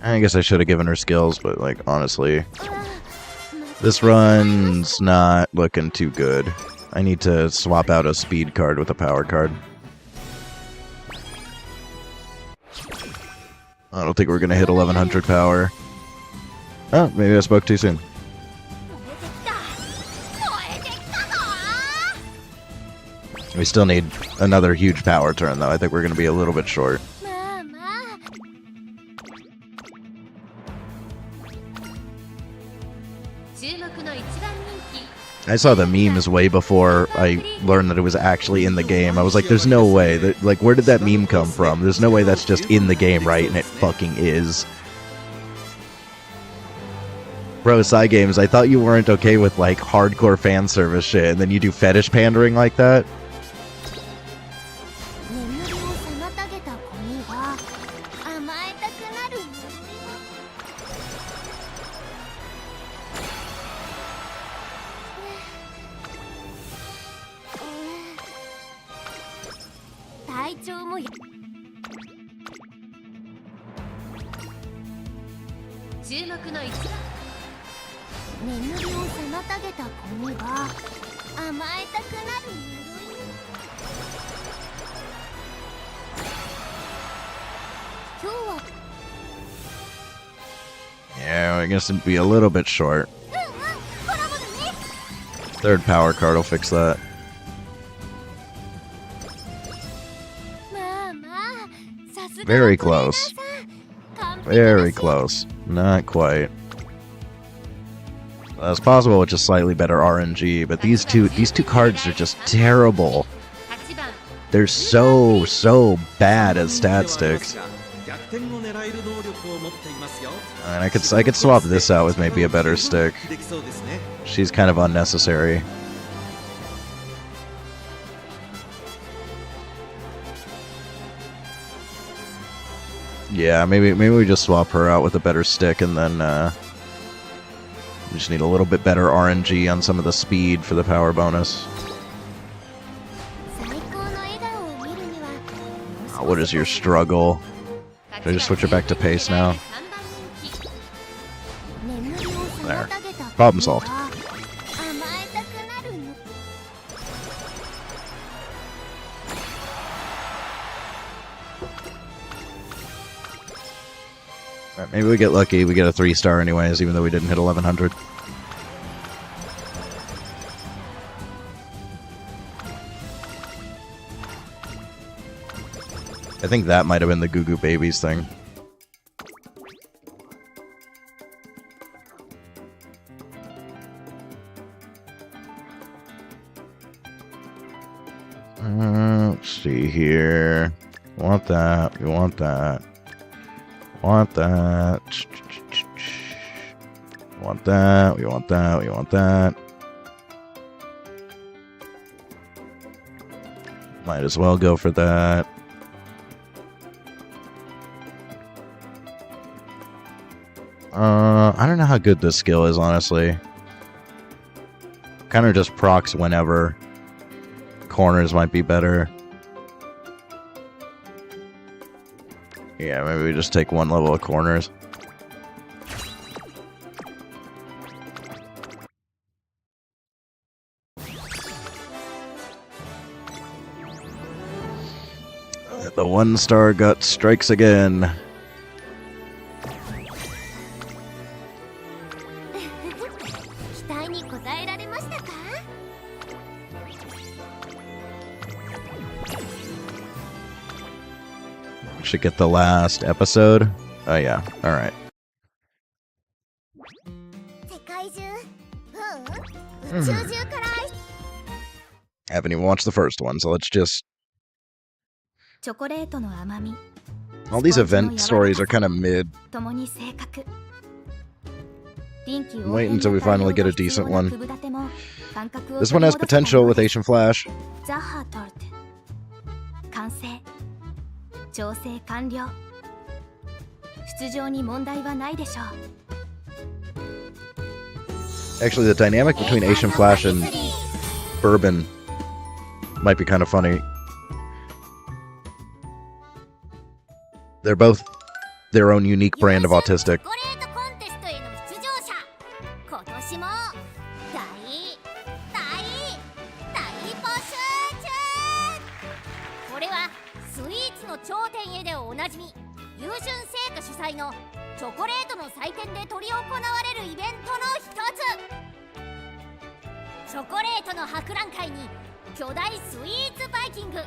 ね。I guess I should have given her skills, but, like, honestly, this run's not looking too good. I need to swap out a speed card with a power card. I don't think we're gonna hit 1100 power. Oh, maybe I spoke too soon. We still need another huge power turn, though. I think we're gonna be a little bit short. I saw the memes way before I learned that it was actually in the game. I was like, there's no way. Like, where did that meme come from? There's no way that's just in the game, right? And it fucking is. Bro, Psy Games, I thought you weren't okay with, like, hardcore fan service shit, and then you do fetish pandering like that? Yeah, I guess it'd be a little bit short. Third power card will fix that. Very close. Very close. Not quite. That's possible with just slightly better RNG, but these two cards are just terrible. They're so bad as stat sticks. And I could swap this out with maybe a better stick. She's kind of unnecessary. Yeah, maybe we just swap her out with a better stick, and then we just need a little bit better RNG on some of the speed for the power bonus. Oh, what is your struggle? Should I just switch her back to pace now? There. Problem solved. Alright, maybe we get lucky. We get a 3-star anyways, even though we didn't hit 1100. I think that might have been the Goo Goo Babies thing. Let's see here. Want that. We want that. Want that. Want that. We want that. We want that. Might as well go for that. I don't know how good this skill is, honestly. Kind of just procs whenever. Corners might be better. Yeah, maybe we just take one level of corners. The 1-star gut strikes again. Should get the last episode. Oh yeah, alright. Haven't even watched the first one, so let's just... All these event stories are kind of mid. Wait until we finally get a decent one. This one has potential with Asian Flash. Actually, the dynamic between Asian Flash and Bourbon might be kind of funny. They're both their own unique brand of autistic. チョコレートコンテストへの出場者、今年も大募集中。これはスイーツの頂点へでおなじみ優春製菓主催のチョコレートの祭典で執り行われるイベントの一つ。チョコレートの博覧会に巨大スイーツバイキング、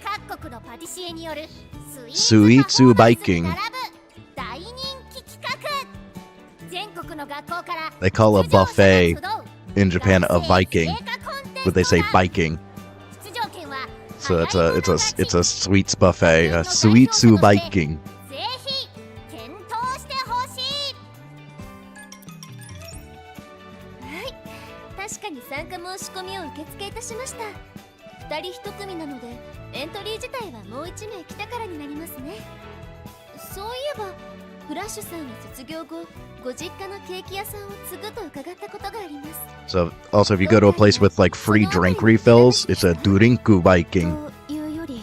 各国のパティシエによるスイーツバイキング並ぶ大人気企画。全国の学校から They call a buffet in Japan a Viking, but they say biking. 出場権は So it's a sweets buffet, a sweets Viking. ぜひ検討してほしい。はい、確かに参加申し込みを受付いたしました。2人1組なのでエントリー自体はもう1名来たからになりますね。そういえばフラッシュさんは卒業後ご実家のケーキ屋さんを継ぐと伺ったことがあります。 So also if you go to a place with like free drink refills, it's a Durinku Viking. というより、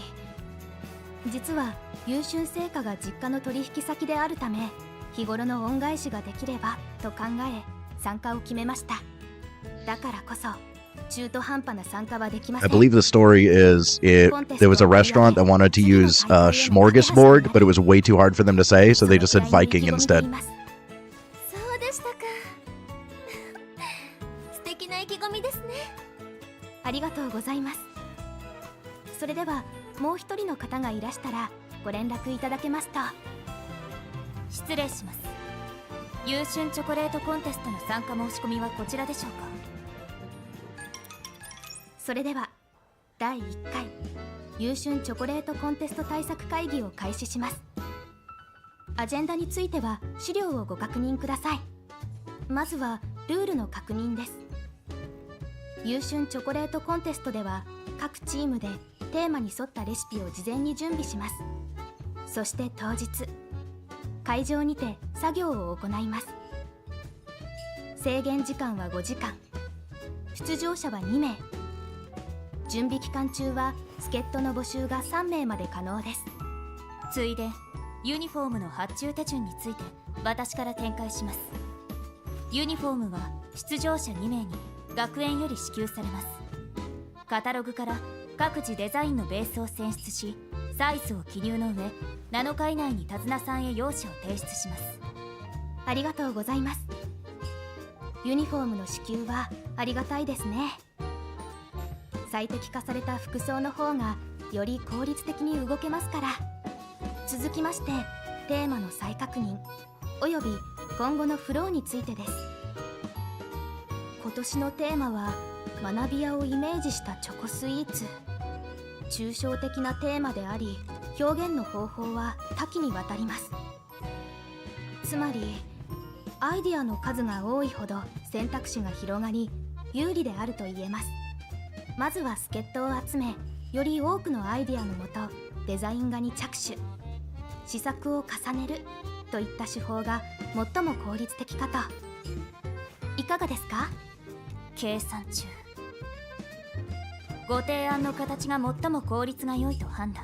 実は優秀成果が実家の取引先であるため、日頃の恩返しができればと考え参加を決めました。だからこそ中途半端な参加はできませ I ん。 believe the story is there was a restaurant that wanted to use smorgasbord, but it was way too hard for them to say, so they just said Viking instead. そうでしたか。素敵な意気込みですね。ありがとうございます。それではもう一人の方がいらしたらご連絡いただけますと。失礼します。優春チョコレートコンテストの参加申し込みはこちらでしょうか。それでは第1回優春チョコレートコンテスト対策会議を開始します。アジェンダについては資料をご確認ください。まずはルールの確認です。優春チョコレートコンテストでは各チームでテーマに沿ったレシピを事前に準備します。そして当日会場にて作業を行います。制限時間は5時間、出場者は2名。準備期間中は助っ人の募集が3名まで可能です。ついでユニフォームの発注手順について私から展開します。ユニフォームは出場者2名に学園より支給されます。カタログから各自デザインのベースを選出し、サイズを記入の上7日以内に手綱さんへ用紙を提出します。ありがとうございます。ユニフォームの支給はありがたいですね。最適化された服装の方がより効率的に動けますから。続きましてテーマの再確認および今後のフローについてです。今年のテーマは学び屋をイメージしたチョコスイーツ。抽象的なテーマであり表現の方法は多岐にわたります。つまりアイディアの数が多いほど選択肢が広がり有利であると言えます。まずは助っ人を集め、より多くのアイディアのもとデザイン画に着手、試作を重ねるといった手法が最も効率的かと。いかがですか？計算中。ご提案の形が最も効率が良いと判断。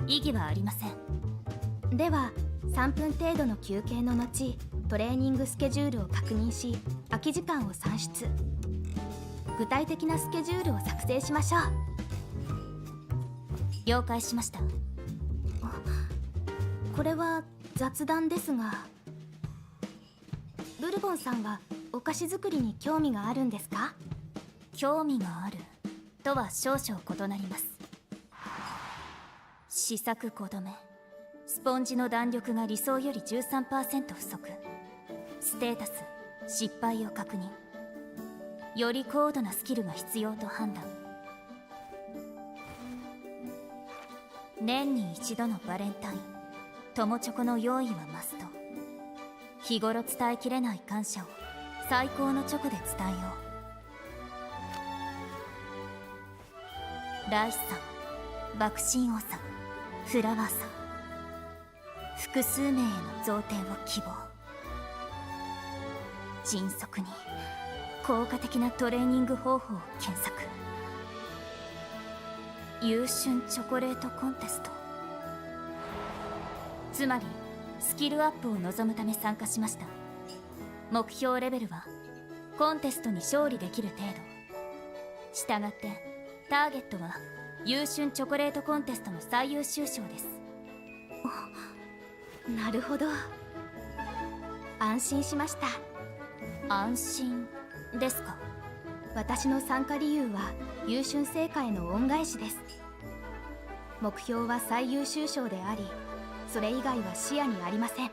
異議はありません。では3分程度の休憩の後、トレーニングスケジュールを確認し空き時間を算出。具体的なスケジュールを作成しましょう。了解しました。これは雑談ですが、ブルボンさんはお菓子作りに興味があるんですか？興味があるとは少々異なります。試作5度目。スポンジの弾力が理想より 13% 不足。ステータス失敗を確認。より高度なスキルが必要と判断。年に一度のバレンタイン、友チョコの用意はマスト。日頃伝えきれない感謝を最高のチョコで伝えよう。ライスさん、爆心王さん、フラワーさん、複数名への贈呈を希望。迅速に効果的なトレーニング方法を検索。優春チョコレートコンテスト。つまりスキルアップを望むため参加しました。目標レベルはコンテストに勝利できる程度。したがってターゲットは優秀チョコレートコンテストの最優秀賞です。なるほど。安心しました。安心ですか？私の参加理由は優秀成果への恩返しです。目標は最優秀賞であり、それ以外は視野にありません。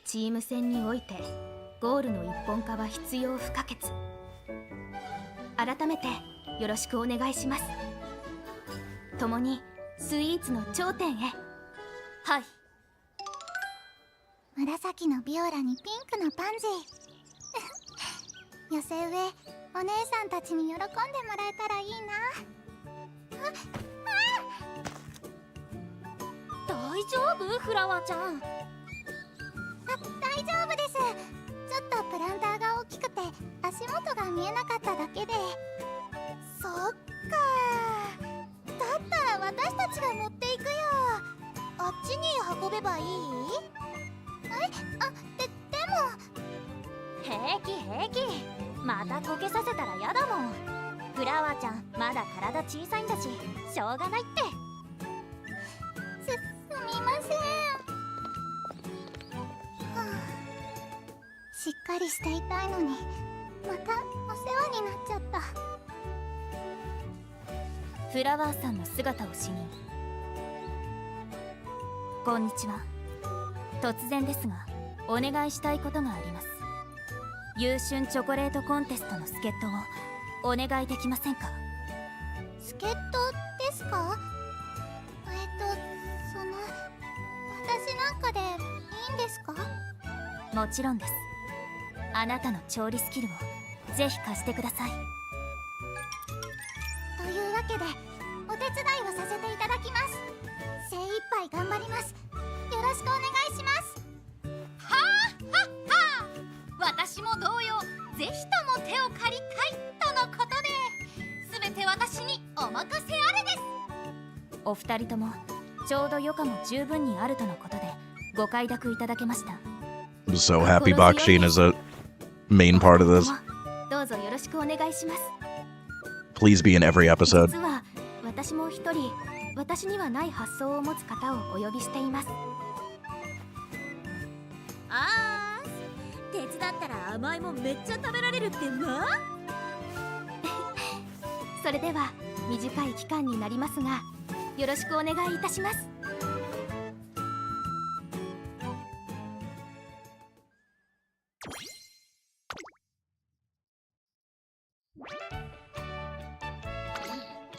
チーム戦においてゴールの一本化は必要不可欠。改めてよろしくお願いします。共にスイーツの頂点へ。はい。紫のビオラにピンクのパンジー寄せ植え、お姉さんたちに喜んでもらえたらいいな。大丈夫？フラワーちゃん。大丈夫です。ちょっとプランターが大きくて足元が見えなかっただけで。そっか、だったら私たちが持っていくよ。あっちに運べばいい？でも平気平気、またこけさせたらやだもん。フラワーちゃんまだ体小さいんだししょうがないって。すみません、しっかりしていたいのにまたお世話になっちゃった。フラワーさんの姿を知り、こんにちは。突然ですがお願いしたいことがあります。優秀チョコレートコンテストの助っ人をお願いできませんか？助っ人ですか？私なんかでいいんですか？もちろんです。あなたの調理スキルをぜひ貸してください。というわけでお手伝いをさせていただきます。精一杯頑張ります。よろしくお願いします。はあはっはあ、私も同様ぜひとも手を借りたいとのことで、全て私にお任せあれです。お二人ともちょうど余暇も十分にあるとのことでご快諾いただけました。 I'm so happy Bakshin is a main part of this. どうぞよろしくお願いします。 Please be in every episode. 実は私も一人、私にはない発想を持つ方をお呼びしています。あー、手伝ったら甘いもんめっちゃ食べられるってな。それでは短い期間になりますがよろしくお願いいたします。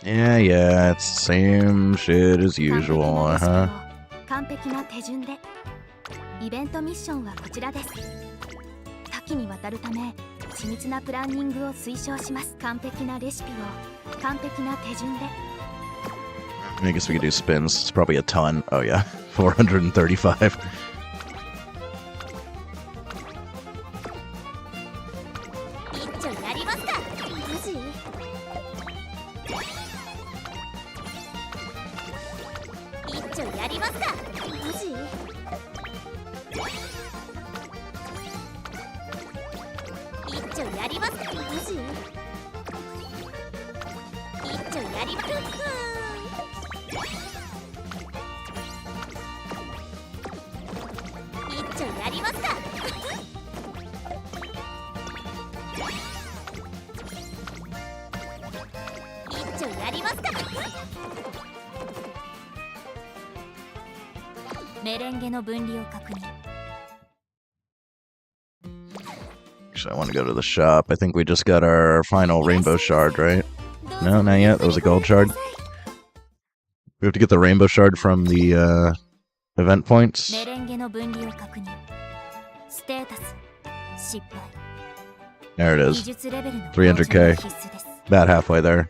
Yeah, it's the same shit as usual, 完璧な手順で。イベントミッションはこちらです。多岐にわたるため緻密なプランニングを推奨します。完璧なレシピを完璧な手順で。 I guess we could do spins. It's probably a ton. Oh yeah, 435. 一丁やりますか？マジ？一丁やりますか？マジ？一丁やりますか？マジ？一丁やりますか？一丁やりますか？一丁やりますか？メレンゲの分離を確認。 Actually, I want to go to the shop. I think we just got our final rainbow shard, right? No, not yet. That was a gold shard. We have to get the rainbow shard from the event points. メレンゲの分離を確認。ステータス失敗。 There it 技 is. 術レベルの 300K 必須です。 About halfway there.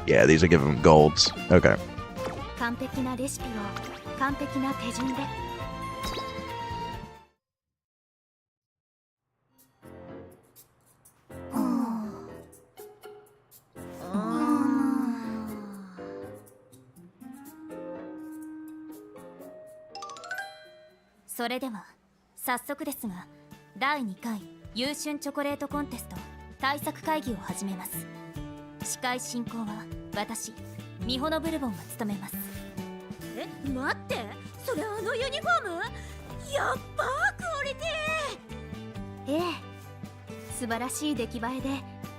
Yeah, these are giving golds. Okay. 完璧なレシピを完璧な手順で。それでは早速ですが、第2回優春チョコレートコンテスト対策会議を始めます。司会進行は私ミホノブルボンが務めます。え、待って、それあのユニフォーム？やっばー、クオリティ。ええ、素晴らしい出来栄えで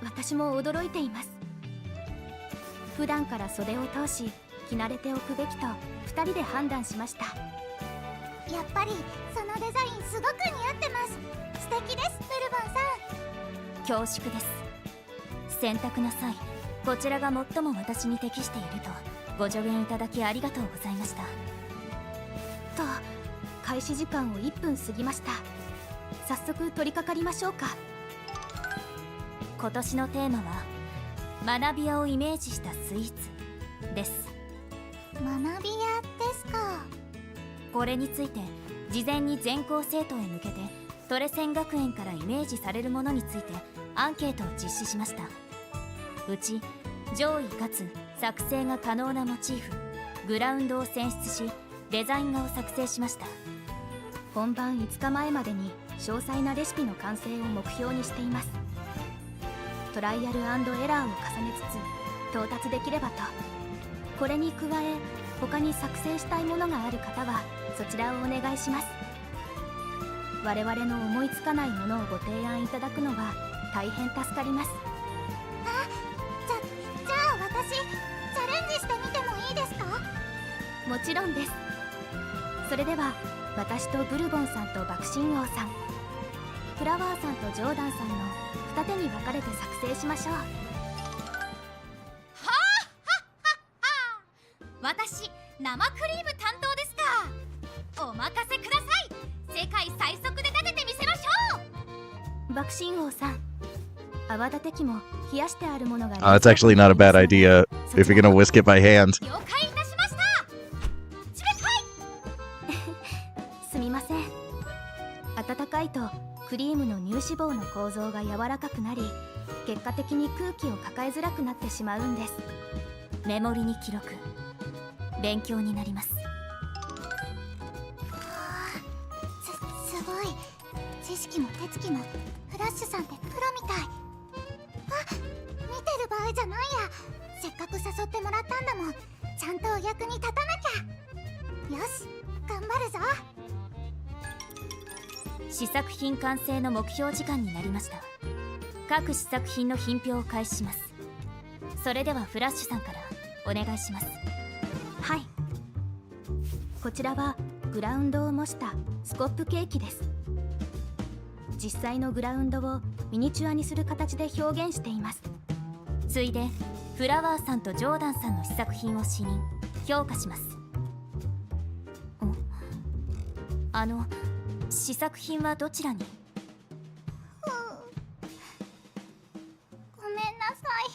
私も驚いています。普段から袖を通し着慣れておくべきと2人で判断しました。やっぱりそのデザインすごく似合ってます。素敵です、ブルボンさん。恐縮です。選択な際、こちらが最も私に適しているとご助言いただきありがとうございました。と、開始時間を1分過ぎました。早速取り掛かりましょうか。今年のテーマは学び屋をイメージしたスイーツです。学び屋ですか。これについて事前に全校生徒へ向けてトレセン学園からイメージされるものについてアンケートを実施しました。うち上位かつ作成が可能なモチーフ、グラウンドを選出しデザイン画を作成しました。本番5日前までに詳細なレシピの完成を目標にしています。トライアル&エラーを重ねつつ到達できればと。これに加え他に作成したいものがある方はそちらをお願いします。我々の思いつかないものをご提案いただくのは大変助かります。じゃあ私チャレンジしてみてもいいですか？もちろんです。それでは私とブルボンさんと爆心王さん、フラワーさんとジョーダンさんの二手に分かれて作成しましょう。私生クリーム担当ですか。お任せください。世界最速で立ててみせましょう。爆心王さん、泡立て器も冷やしてあるものが。It's actually not a bad idea if you're gonna whisk it by hand. 了解いたしました。チベカイ。すみません。温かいとクリームの乳脂肪の構造が柔らかくなり、結果的に空気を抱えづらくなってしまうんです。メモリに記録。勉強になります。すごい。知識も手つきもフラッシュさんってプロみたい。あ、見てる場合じゃないや。せっかく誘ってもらったんだもん。ちゃんとお役に立たなきゃ。よし、頑張るぞ。試作品完成の目標時間になりました。各試作品の品評を開始します。それではフラッシュさんからお願いします。はい、こちらはグラウンドを模したスコップケーキです。実際のグラウンドをミニチュアにする形で表現しています。ついでフラワーさんとジョーダンさんの試作品を試飲評価します。試作品はどちらに？ごめんなさい。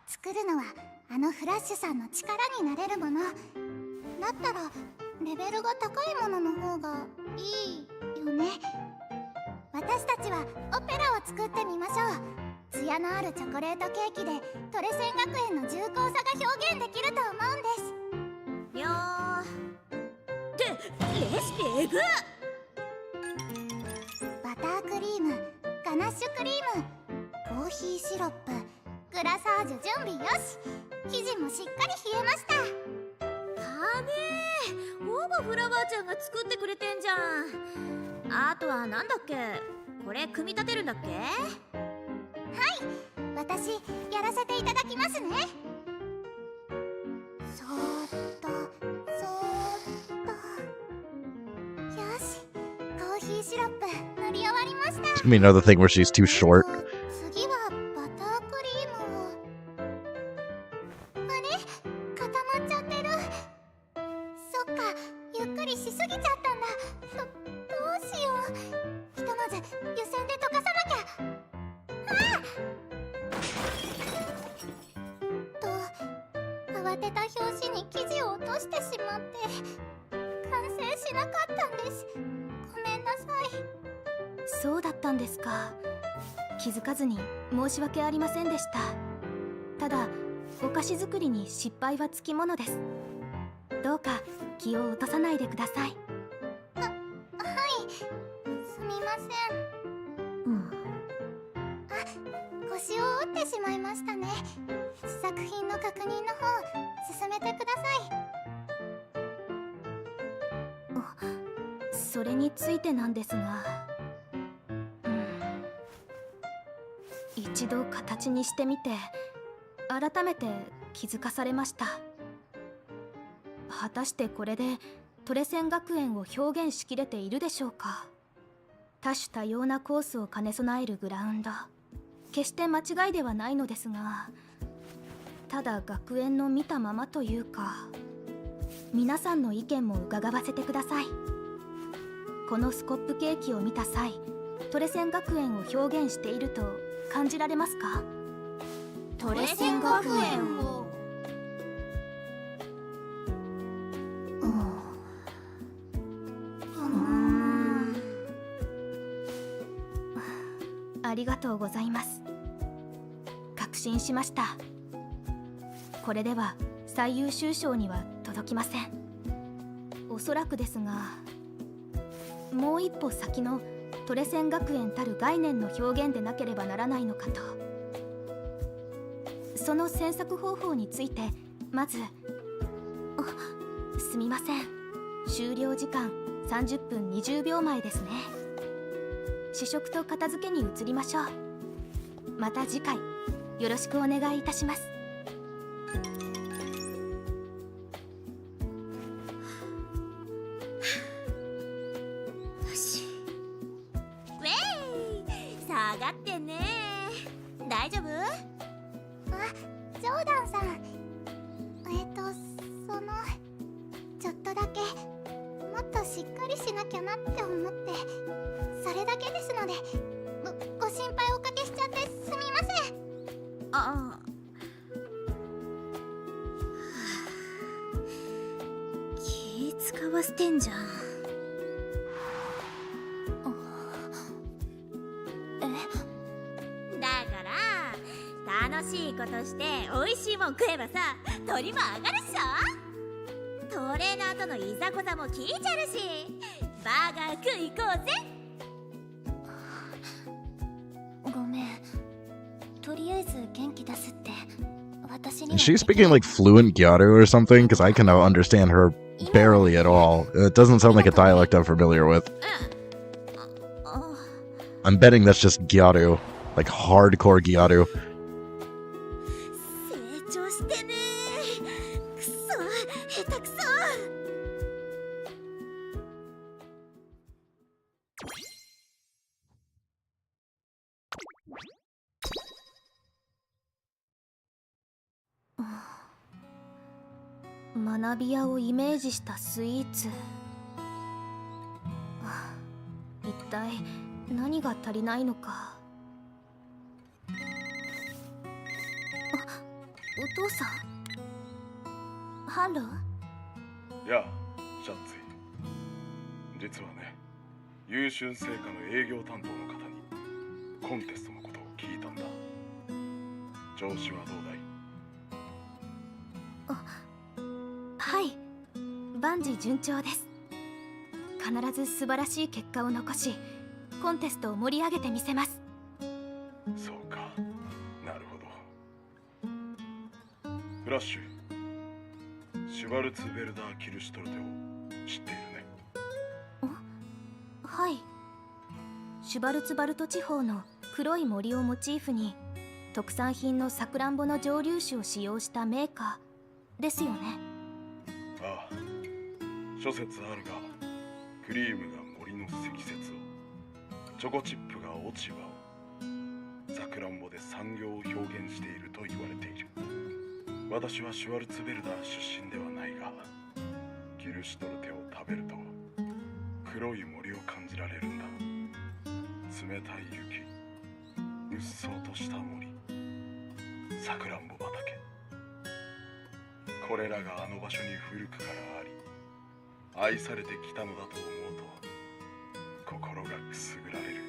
作るのはあのフラッシュさんの力になれるものだったらレベルが高いものの方がいいよね。私たちはオペラを作ってみましょう。艶のあるチョコレートケーキでトレセン学園の重厚さが表現できると思うんです。いやってレシピエグ。バタークリーム、ガナッシュクリーム、コーヒーシロップ、グラサージュ準備よし。生地もしっかり冷えました。はねえ、ほぼフラワーちゃんが作ってくれてんじゃん。あとはなんだっけ、これ組み立てるんだっけ。私やらせていただきますね。そーっとそーっと。よし、コーヒーシロップ塗り終わりました。 It's gonna be another thing where she's too short. 次はバタークリームを。あれ、固まっちゃってる。そっか、ゆっくりしすぎちゃったんだ。どうしよう。ひとまず湯煎で溶かさなきゃ。慌てた拍子に生地を落としてしまって完成しなかったんです。ごめんなさい。そうだったんですか。気づかずに申し訳ありませんでした。ただお菓子作りに失敗はつきものです。どうか気を落とさないでください。はい、すみません。腰を折ってしまいましたね。試作品の確認の方進めてください。それについてなんですが、一度形にしてみて改めて気づかされました。果たしてこれでトレセン学園を表現しきれているでしょうか。多種多様なコースを兼ね備えるグラウンド、決して間違いではないのですが、ただ学園の見たままというか、皆さんの意見も伺わせてください。このスコップケーキを見た際、トレセン学園を表現していると感じられますか？トレセン学園をありがとうございます。確信しました。これでは最優秀賞には届きません。おそらくですが、もう一歩先のトレセン学園たる概念の表現でなければならないのかと。その詮索方法についてまず、すみません、終了時間30分20秒前ですね。試食と片付けに移りましょう。また次回よろしくお願いいたします。よし。ウェイ、下がってね。大丈夫？ジョーダンさん、ちょっとだけもっとしっかりしなきゃなって思って、それだけですので、ご心配おかけしちゃってすみません。ああ、気使わせてんじゃん。だから楽しいことして美味しいもん食えばさ、鳥も上がるっしょ。トレーナーとのいざこざも聞いちゃるし、バーガー食い行こうぜ。ごめん、とりあえず元気出すって私には。 Is she speaking like fluent Gyaru or something? Because I cannot understand her barely at all. It doesn't sound like a dialect I'm familiar with. I'm betting that's just Gyaru, like hardcore Gyaru. 成長してね。くそ、下手くそ。学び屋をイメージしたスイーツ。一体何が足りないのか。お父さん。ハロー。やあ、シャッツイ。実はね、優秀成果の営業担当の方にコンテストのことを聞いたんだ。調子はどうだい？はい、万事順調です。必ず素晴らしい結果を残し、コンテストを盛り上げてみせます。そうか、なるほど。フラッシュ、シュバルツベルダー・キルシュトルテを知っているね。はい、シュバルツバルト地方の黒い森をモチーフに特産品のさくらんぼの蒸留酒を使用したメーカーですよね。ああ、諸説あるが、クリームが森の積雪を、チョコチップが落ち葉を、さくらんぼで産業を表現していると言われている。私はシュワルツベルダー出身ではないが、キルシュトルテを食べると黒い森を感じられるんだ。冷たい雪、うっそうとした森、さくらんぼ畑、これらがあの場所に古くからあり、愛されてきたのだと思うと心がくすぐられる。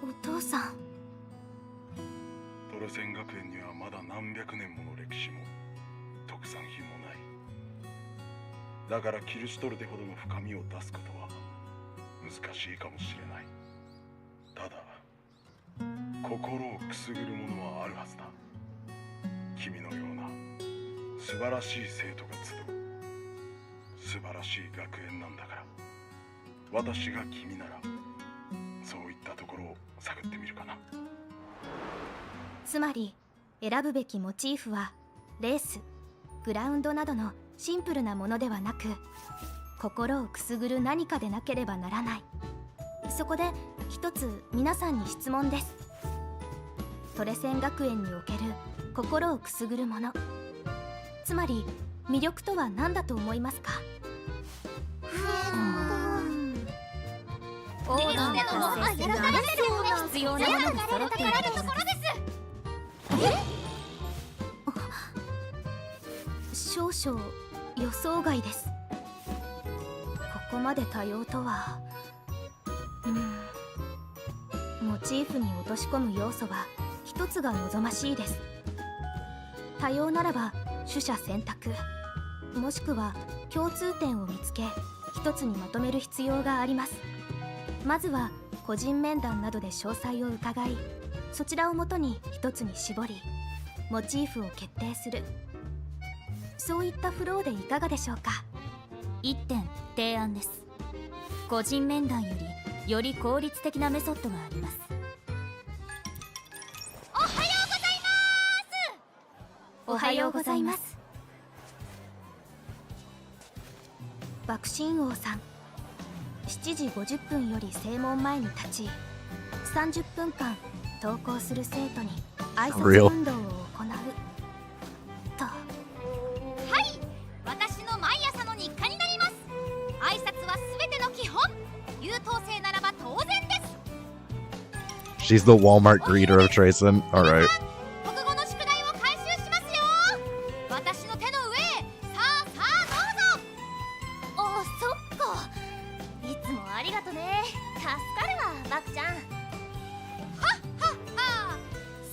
お父さん。トレセン学園にはまだ何百年もの歴史も特産品もない。だからキルシュトルテほどの深みを出すことは難しいかもしれない。ただ心をくすぐるものはあるはずだ。君のような素晴らしい生徒が集う素晴らしい学園なんだから、私が君ならそういったところを探ってみるかな。つまり選ぶべきモチーフはレース、グラウンドなどのシンプルなものではなく、心をくすぐる何かでなければならない。そこで一つ皆さんに質問です。トレセン学園における心をくすぐるもの、つまり魅力とは何だと思いますか？オーダーを達成するために必要なものが揃っているところです。少々予想外です。ここまで多様とは。モチーフに落とし込む要素は一つが望ましいです。多様ならば取捨選択、もしくは共通点を見つけ一つにまとめる必要があります。まずは個人面談などで詳細を伺い、そちらをもとに一つに絞りモチーフを決定する、そういったフローでいかがでしょうか。1点提案です。個人面談よりより効率的なメソッドがあります。おはようございます。爆心王さん、7時50分より正門前に立ち、30分間登校する生徒に挨拶運動を行うと。はい、私の毎朝の日課になります。挨拶は全ての基本。優等生ならば当然です。 She's the Walmart greeter of Trayson. Alright. 国語の宿題を回収しますよ。私の手の上へ。さあさあどうぞ。あ、そっか。いつもありがとね。助かるわ、バクちゃん。はっはっは。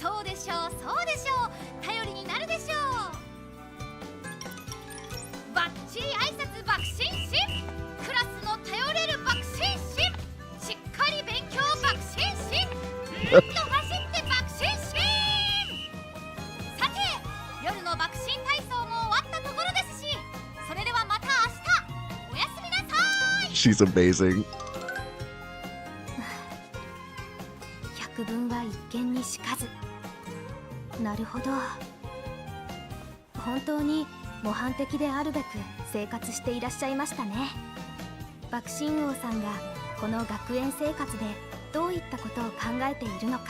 そうでしょうそうでしょう。頼りになるでしょう。バッチリ挨拶爆心心。クラスの頼れる爆心心。しっかり勉強爆心心。走って爆心心。さて、夜の爆心体操も終わったところですし、それではまた明日おやすみなさい。 She's amazing. 百聞は一見にしかず。なるほど。本当に模範的であるべく生活していらっしゃいましたね。爆心王さんがこの学園生活でどういったことを考えているのか、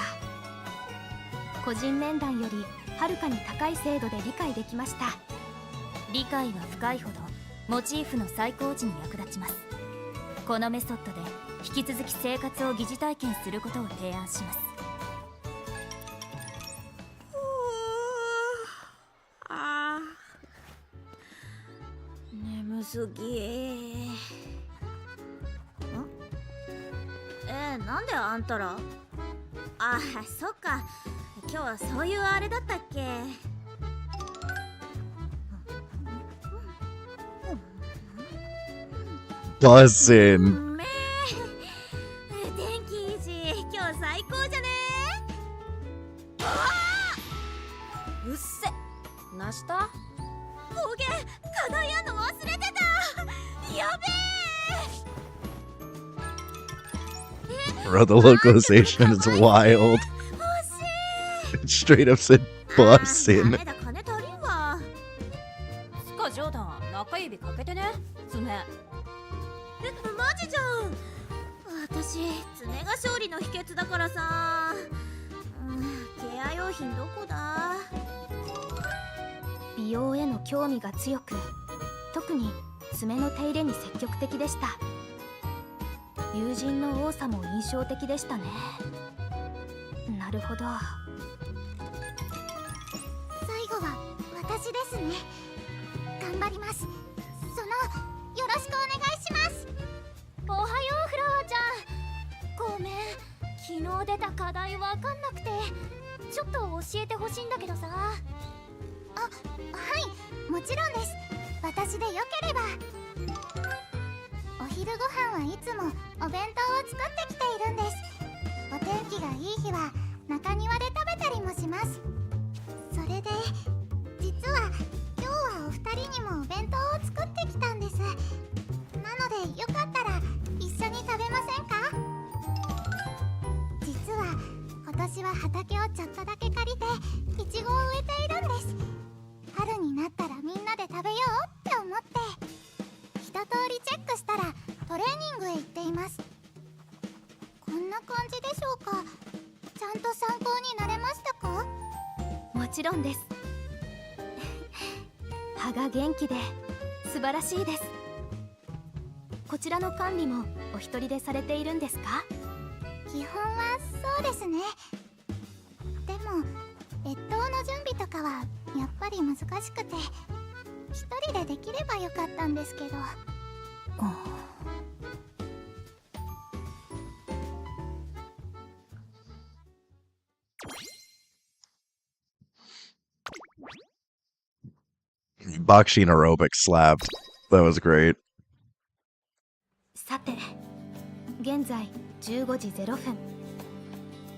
個人面談よりはるかに高い精度で理解できました。理解が深いほどモチーフの再構築に役立ちます。このメソッドで引き続き生活を疑似体験することを提案します。眠すぎ。なんであんたら？あ、そっか。今日はそういうあれだったっけ。Bussin'. め天気いいし今日最高じゃね。うっせ、なした？おげ、課題やんの忘れてた。やべえ。 Bro, the localization is wild. It straight up said bussin'. ダメだ、金足りんわ。つかジョーダン、中指かけてね、爪。マジじゃん。私、爪が勝利の秘訣だからさ。ケア用品どこだ？美容への興味が強く、特に爪の手入れに積極的でした。友人の多さも印象的でしたね。なるほど。最後は私ですね。頑張ります。よろしくお願いします。おはよう、フラワーちゃん。ごめん、昨日出た課題わかんなくて、ちょっと教えてほしいんだけどさ。あ、はい、もちろんです。私でよければ。昼ご飯はいつもお弁当を作ってきているんです。お天気がいい日は中庭で食べたりもします。それで実は今日はお二人にもお弁当を作ってきたんです。なのでよかったら一緒に食べませんか？実は今年は畑をちょっとだけ借りてイチゴを植えているんです。春になったらみんなで食べようって思って、一通りチェックしたらトレーニングへ行っています。こんな感じでしょうか？ちゃんと参考になれましたか？もちろんです。葉が元気で素晴らしいです。こちらの管理もお一人でされているんですか？基本はそうですね。でも越冬の準備とかはやっぱり難しくて、一人でできればよかったんですけど。Boxing aerobic slapped. That was great. さて、現在15時0分。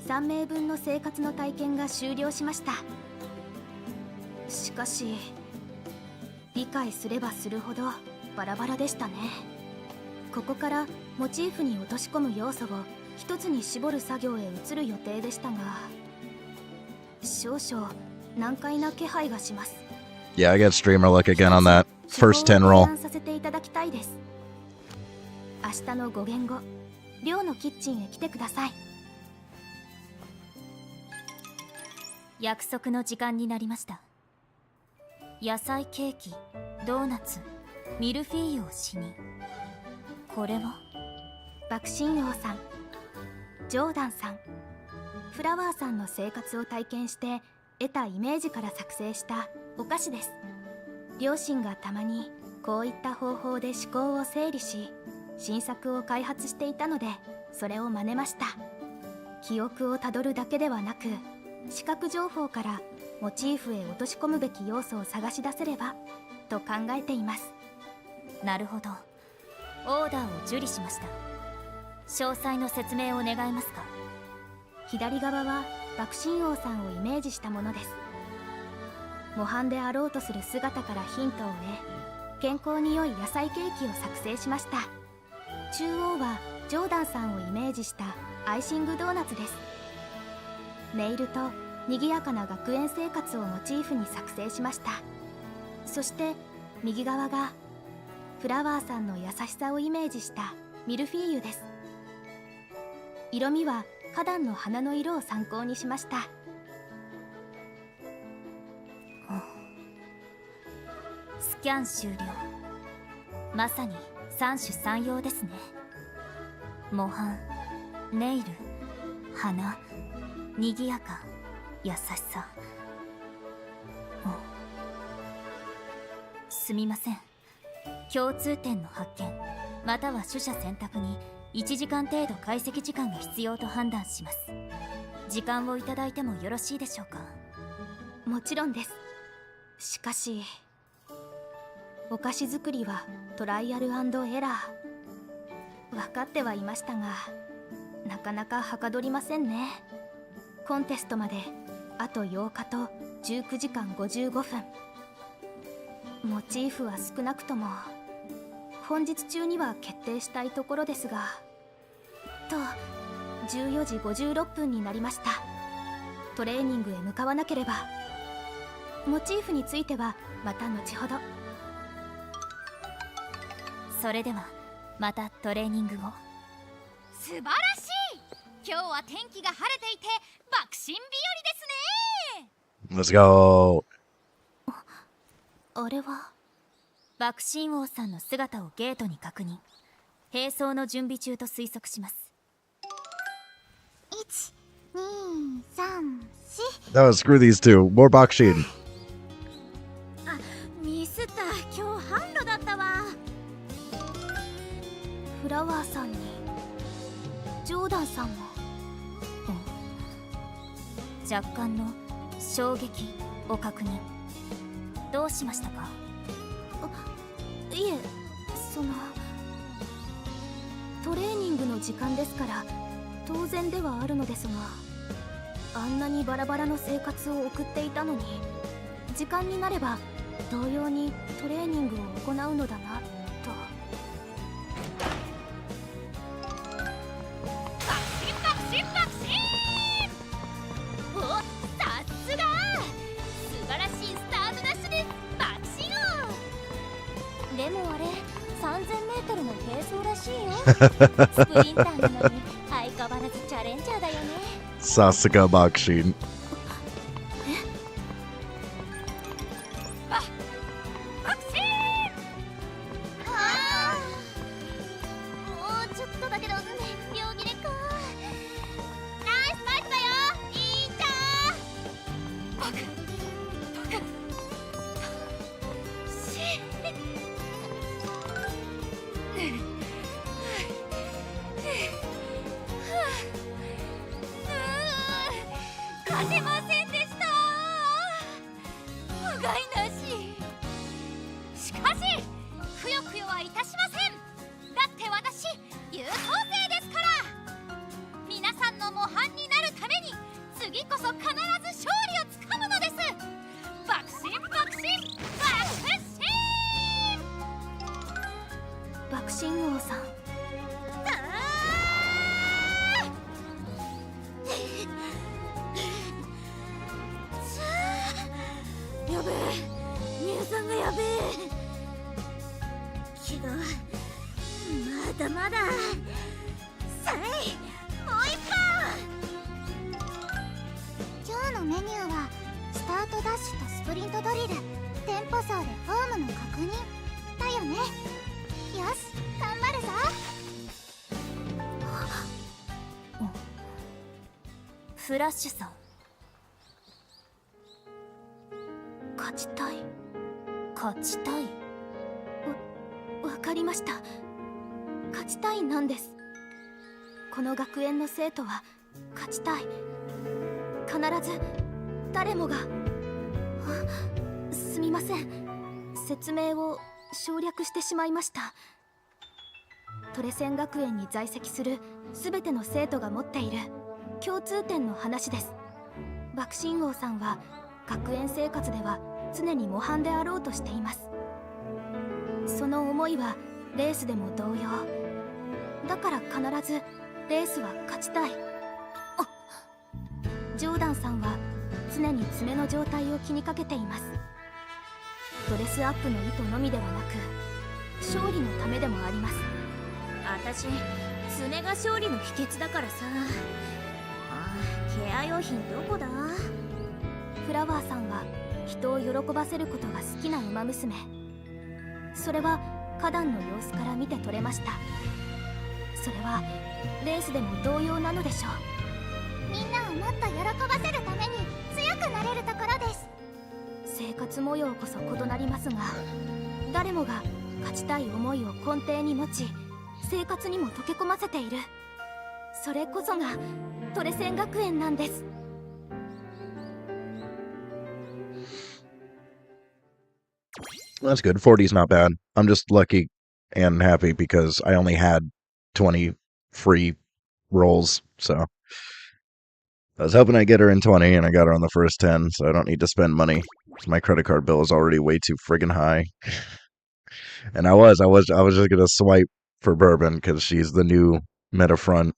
3名分の生活の体験が終了しました。しかし理解すればするほどバラバラでしたね。ここからモチーフに落とし込む要素を一つに絞る作業へ移る予定でしたが、少々難解な気配がします。Yeah, I got streamer luck again on that first 10 roll. させていただきたいです。明日の5限後、寮のキッチンへ来てください。約束の時間になりました。野菜ケーキ、ドーナツ、ミルフィーユをしに。これは爆心王さん、ジョーダンさん、フラワーさんの生活を体験して得たイメージから作成したお菓子です。両親がたまにこういった方法で思考を整理し、新作を開発していたので、それを真似ました。記憶をたどるだけではなく、視覚情報からモチーフへ落とし込むべき要素を探し出せればと考えています。なるほど。オーダーを受理しました。詳細の説明を願えますか？左側は爆心王さんをイメージしたものです。模範であろうとする姿からヒントを得、健康に良い野菜ケーキを作成しました。中央はジョーダンさんをイメージしたアイシングドーナツです。ネイルと賑やかな学園生活をモチーフに作成しました。そして右側がフラワーさんの優しさをイメージしたミルフィーユです。色味は花壇の花の色を参考にしました。スキャン終了。まさに三種三様ですね。模範、ネイル、花、にぎやか、優しさ。すみません。共通点の発見または取捨選択に1時間程度解析時間が必要と判断します。時間をいただいてもよろしいでしょうか？もちろんです。しかしお菓子作りはトライアル&エラー。分かってはいましたが、なかなかはかどりませんね。コンテストまであと8日と19時間55分。モチーフは少なくとも本日中には決定したいところですが、と14時56分になりました。トレーニングへ向かわなければ。モチーフについてはまた後ほど。それではまたトレーニングを。素晴らしい。今日は天気が晴れていて爆心日和ですね。 Let's go. あれは爆心王さんの姿をゲートに確認。並走の準備中と推測します。1、2、3、4。 No, screw these two. More boxing. ミスった。今日販路だったわ。フラワーさんにジョーダンさんも。若干の衝撃を確認。どうしましたか？いえ、そのトレーニングの時間ですから当然ではあるのですが、あんなにバラバラの生活を送っていたのに時間になれば同様にトレーニングを行うのだなと。爆心爆心爆心。お、さすが素晴らしいスタートダッシュです。爆心王。でもあれ 3000m の並走らしいよ。スプリンターなのに相変わらずチャレンジャーだよね。さすが爆心。爆心。もうちょっとだけど秒切れか。ナイスファイトだよいいちゃん。爆心。勝てませんでした。不甲斐なし。しかしくよくよはいたしません。だって私優等生ですから。皆さんの模範になるために次こそ必ず勝利をつかむのです。爆心爆心爆心。爆心王さん、やべえ、乳酸がやべえ。けどまだまだ。さい、もう一本。今日のメニューはスタートダッシュとスプリントドリル、テンポ走でフォームの確認だよね。よし頑張るぞ。フラッシュさん、勝ちたい。勝ちたい。わかりました。勝ちたいなんです。この学園の生徒は勝ちたい。必ず誰もが。すみません、説明を省略してしまいました。トレセン学園に在籍する全ての生徒が持っている共通点の話です。爆心王さんは学園生活では常に模範であろうとしています。その思いはレースでも同様。だから必ずレースは勝ちたい。ジョーダンさんは常に爪の状態を気にかけています。ドレスアップの意図のみではなく勝利のためでもあります。私爪が勝利の秘訣だからさ。ケア用品どこだ。フラワーさんは人を喜ばせることが好きな馬娘。それは花壇の様子から見て取れました。それはレースでも同様なのでしょう。みんなをもっと喜ばせるために強くなれるところです。生活模様こそ異なりますが、誰もが勝ちたい思いを根底に持ち生活にも溶け込ませている。それこそがトレセン学園なんです。That's good. 40's not bad. I'm just lucky and happy because I only had 20 free rolls, so I was hoping I'd get her in 20 and I got her on the first 10, so I don't need to spend money. My credit card bill is already way too friggin' high. And I was just gonna swipe for Bourbon because she's the new meta front.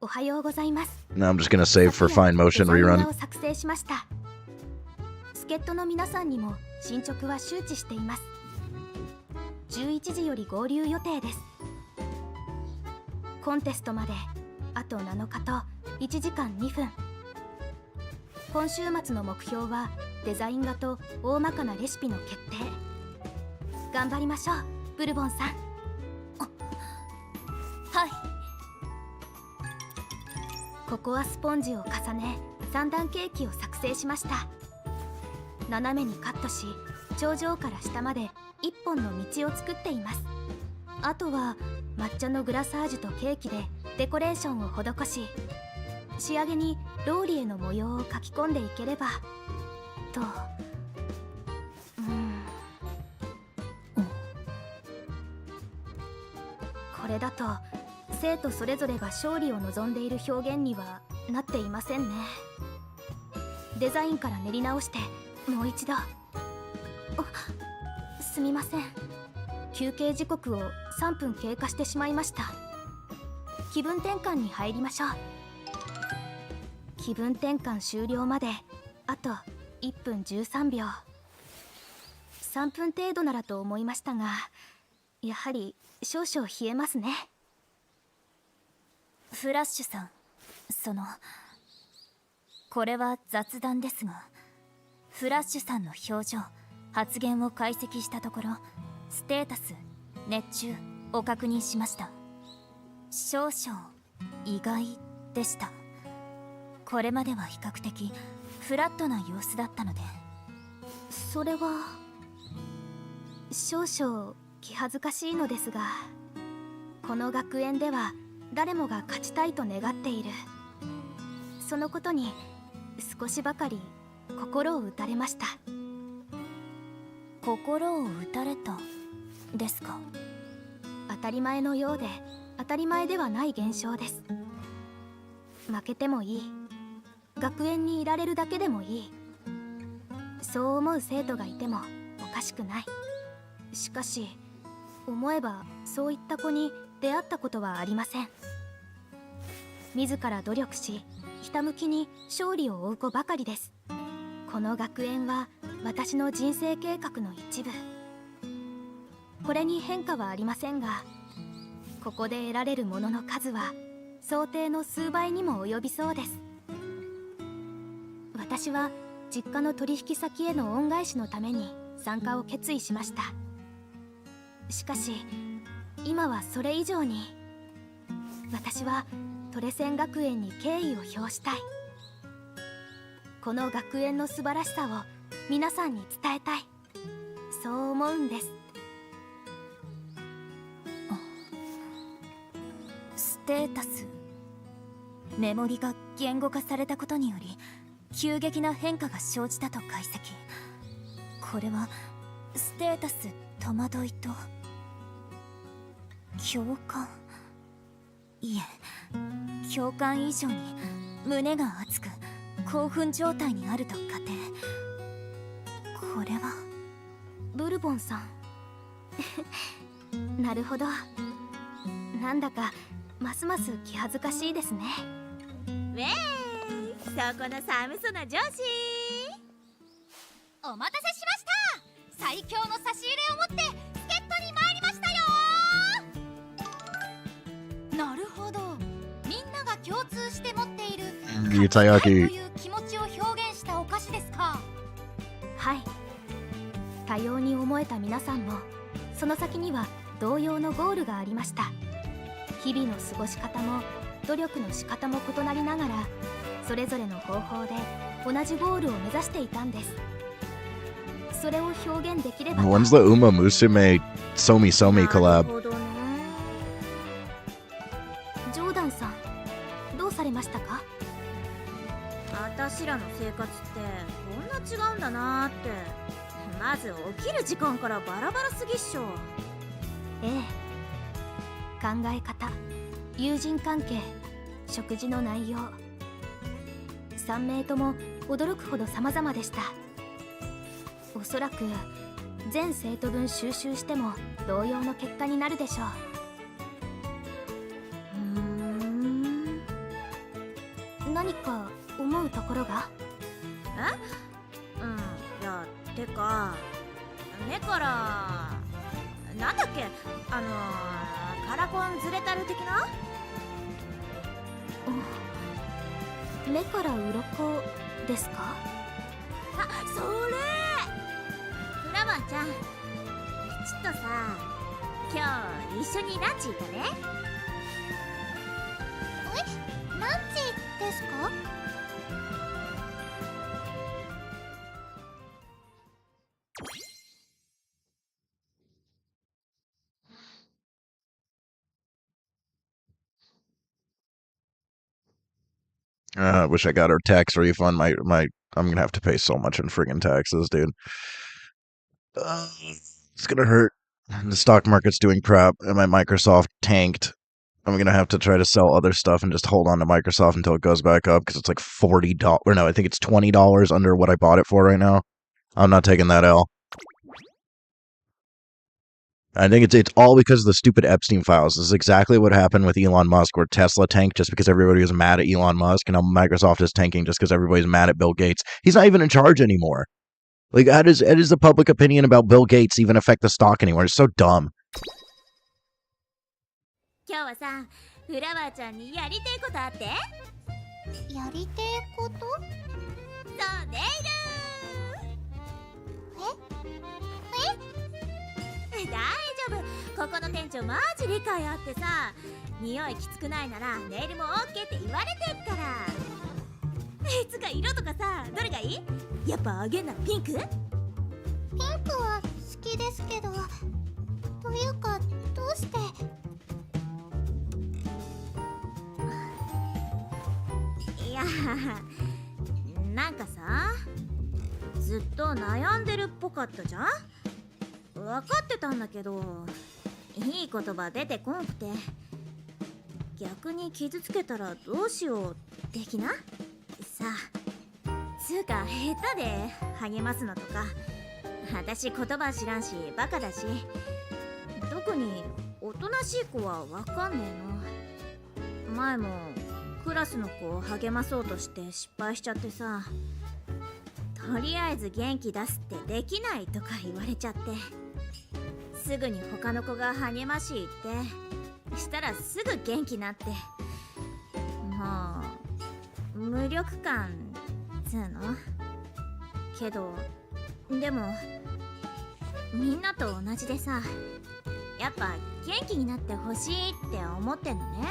おはようございます。 Now I'm just gonna save for fine motion rerun. を作成しました。助っ人の皆さんにも進捗は周知しています。11時より合流予定です。コンテストまであと7日と1時間2分。今週末の目標はデザイン画と大まかなレシピの決定。頑張りましょう、ブルボンさん。はい。ココアスポンジを重ね3段ケーキを作成しました。斜めにカットし頂上から下まで1本の道を作っています。あとは抹茶のグラサージュとケーキでデコレーションを施し、仕上げにローリエの模様を描き込んでいければと。れだと生徒それぞれが勝利を望んでいる表現にはなっていませんね。デザインから練り直してもう一度。すみません、休憩時刻を3分経過してしまいました。気分転換に入りましょう。気分転換終了まであと1分13秒。3分程度ならと思いましたが、やはり少々冷えますね。フラッシュさん、これは雑談ですが、フラッシュさんの表情、発言を解析したところ、ステータス、熱中を確認しました。少々意外でした。これまでは比較的フラットな様子だったので。それは少々気恥ずかしいのですが、この学園では誰もが勝ちたいと願っている、そのことに少しばかり心を打たれました。心を打たれたですか？当たり前のようで当たり前ではない現象です。負けてもいい、学園にいられるだけでもいい、そう思う生徒がいてもおかしくない。しかし思えばそういった子に出会ったことはありません。自ら努力しひたむきに勝利を追う子ばかりです。この学園は私の人生計画の一部。これに変化はありませんが、ここで得られるものの数は想定の数倍にも及びそうです。私は実家の取引先への恩返しのために参加を決意しました。しかし今はそれ以上に、私はトレセン学園に敬意を表したい。この学園の素晴らしさを皆さんに伝えたい、そう思うんです。ステータス、メモリが言語化されたことにより急激な変化が生じたと解析。これはステータス戸惑いと共感、いえ共感以上に胸が熱く興奮状態にあると仮定。これはブルボンさんなるほど、なんだかますます気恥ずかしいですね。ウェーイ、そこの寒そうな上司、お待たせしました。最強の差し入れを持って助っ人に参りましたよ。なるほど、みんなが共通して持っているいただきという気持ちを表現したお菓子ですか？はい、多様に思えた皆さんもその先には同様のゴールがありました。日々の過ごし方も努力の仕方も異なりながら、それぞれの方法で同じゴールを目指していたんです。それを表現できれば。 When's the Uma Musume Somi Somi なる collab? ほどね。ジョーダンさん、どうされましたか？あたしらの生活ってこんな違うんだなーって。まず起きる時間からバラバラすぎっしょ。ええ、考え方、友人関係、食事の内容、3名とも驚くほど様々でした。おそらく全生徒分収集しても同様の結果になるでしょう。何か思うところが？いや、てか目からなんだっけ、カラコンずれたる的な。目から鱗ですか？あ、それフラワーちゃん、ちょっとさ、今日一緒にランチ行かね？ランチですか？I wish I got our tax refund. I'm gonna have to pay so much in friggin' taxes, dude. It's gonna hurt. The stock market's doing crap, and my Microsoft tanked. I'm gonna have to try to sell other stuff and just hold on to Microsoft until it goes back up because it's like $40. Or no, I think it's $20 under what I bought it for right now. I'm not taking that L. I think it's all because of the stupid Epstein files. This is exactly what happened with Elon Musk, where Tesla tanked just because everybody was mad at Elon Musk, and now Microsoft is tanking just because everybody's mad at Bill Gates. He's not even in charge anymore. Like, how does the public opinion about Bill Gates even affect the stock anymore? It's so dumb. 今日はさ、フラワーちゃんにやりてえことあって。やりてえこと？そう、ネイル。大丈夫、ここの店長マジ理解あってさ、匂いきつくないならネイルも OK って言われてっから。つか色とかさ、どれがいい？やっぱあげんならピンク？ピンクは好きですけど、というかどうして？いや、なんかさ、ずっと悩んでるっぽかったじゃん。分かってたんだけど、いい言葉出てこんくて、逆に傷つけたらどうしよう的なさ。つうか下手で励ますのとか、私言葉知らんしバカだし、特におとなしい子は分かんねえの。前もクラスの子を励まそうとして失敗しちゃってさ、とりあえず元気出すってできないとか言われちゃって、すぐに他の子が励まし行ってしたらすぐ元気になって、もう無力感つうの。けどでもみんなと同じでさ、やっぱ元気になってほしいって思ってんのね。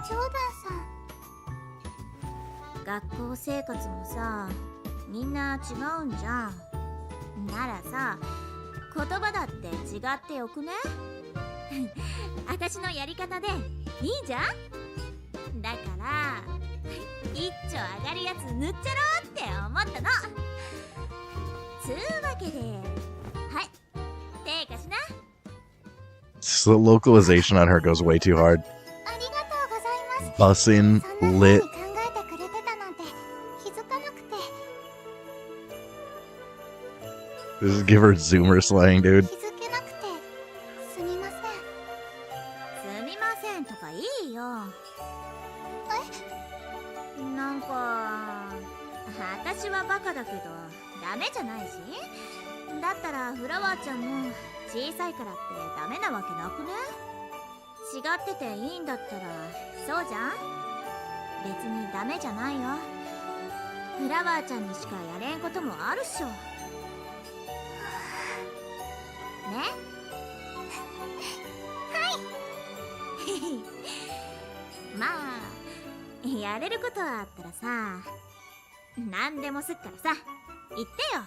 ジョーダンさん、学校生活もさ、みんな違うんじゃん。ならさ、言葉だって違ってよくね？私のやり方でいいじゃん。だから一丁上がるやつ塗っちゃろうって思ったの。つうわけで、はい、手貸しな。So the localization on her goes way too hard. ありがとうございます。Bussin', そんな風 lit. に考えてくれてたなんて気づかなくて。Just give her Zoomer slang, dude. 気づけなくてすみません。すみませんとかいいよ。なんか私はバカだけどダメじゃないし、だったらフラワーちゃんも小さいからってダメなわけなくね？違ってていいんだったらそうじゃん。別にダメじゃないよ。フラワーちゃんにしかやれんこともあるっしょ。ね？まあやれることはあったらさ、何でもすっからさ、言ってよ。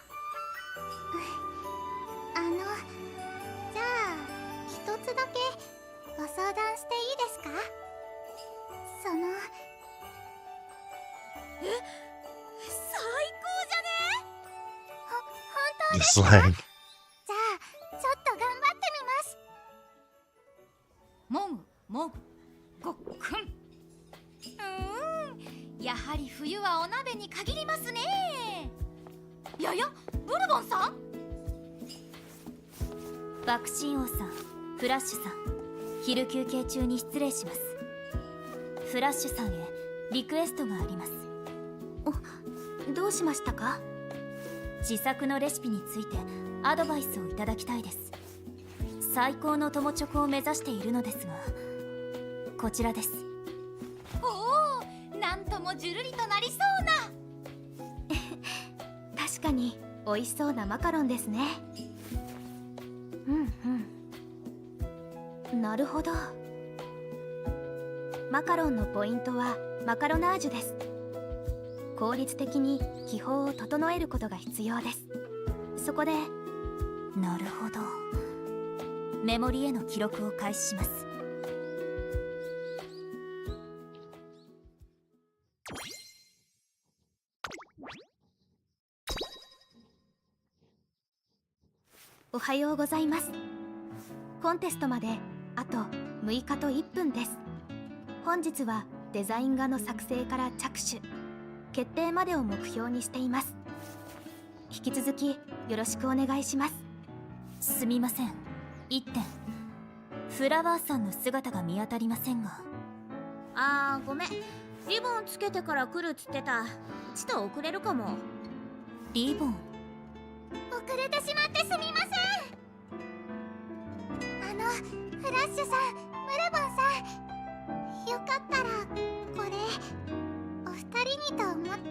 じゃあ一つだけご相談していいですか？その最高じゃね？本当です Slang. か？じゃあちょっと頑張ってみます。もぐもぐごっくん。やはり冬はお鍋に限りますね。やや、ブルボンさん。爆心王さん、フラッシュさん、昼休憩中に失礼します。フラッシュさんへリクエストがあります。どうしましたか？自作のレシピについてアドバイスをいただきたいです。最高の友チョコを目指しているのですが、こちらです。おお、なんともじゅるりとなりそうな。確かに美味しそうなマカロンですね。なるほど。マカロンのポイントはマカロナージュです。効率的に気泡を整えることが必要です。そこで、なるほど。メモリへの記録を開始します。はようございます。コンテストまであと6日と1分です。本日はデザイン画の作成から着手決定までを目標にしています。引き続きよろしくお願いします。すみません。1点、フラワーさんの姿が見当たりませんが。ごめん、リボンつけてから来るっつってた。ちょっと遅れるかも。リボン？遅れてしまってすみません。フラッシュさん、ムルボンさん、よかったらこれお二人にと思って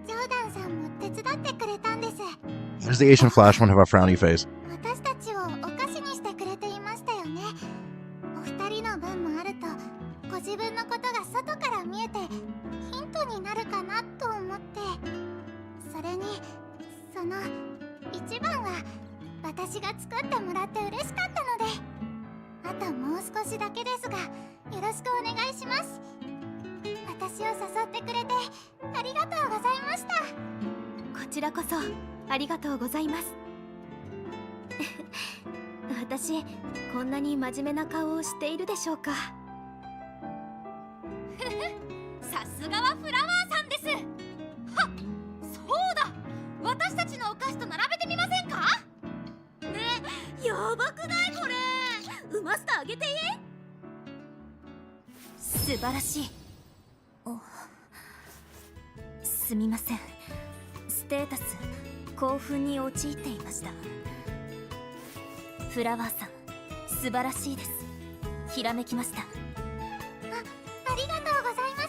ジョーダンさんも手伝ってくれたんです。 Why does the Asian Flash one have a frowny face? 私たちをお菓子にしてくれていましたよね。お二人の分もあるとご自分のことが外から見えてヒントになるかなと思って。それにその一番は私が作ってもらって嬉しかったので、あともう少しだけですがよろしくお願いします。私を誘ってくれてありがとうございました。こちらこそありがとうございます。私こんなに真面目な顔をしているでしょうか。さすがはフラワーさんです。はっ、そうだ、私たちのお菓子と並べてみませんかね。やばくないこれ。うまスターあげていい？素晴らしい。すみません。ステータス興奮に陥っていました。フラワーさん素晴らしいです。ひらめきました。ありがとうございます。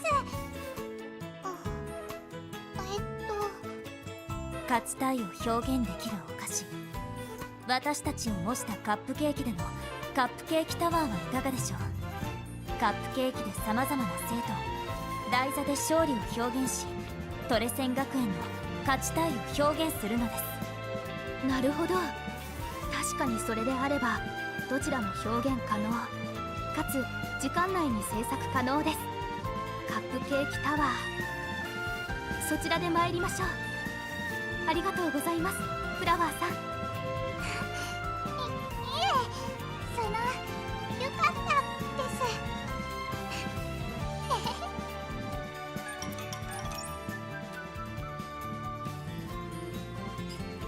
勝ちたいを表現できるお菓子、私たちを模したカップケーキでのカップケーキタワーはいかがでしょう。カップケーキでさまざまな生徒、台座で勝利を表現し、トレセン学園の勝ちたいを表現するのです。なるほど、確かにそれであればどちらも表現可能かつ時間内に制作可能です。カップケーキタワー、そちらで参りましょう。ありがとうございますフラワーさん。いえ、よかったで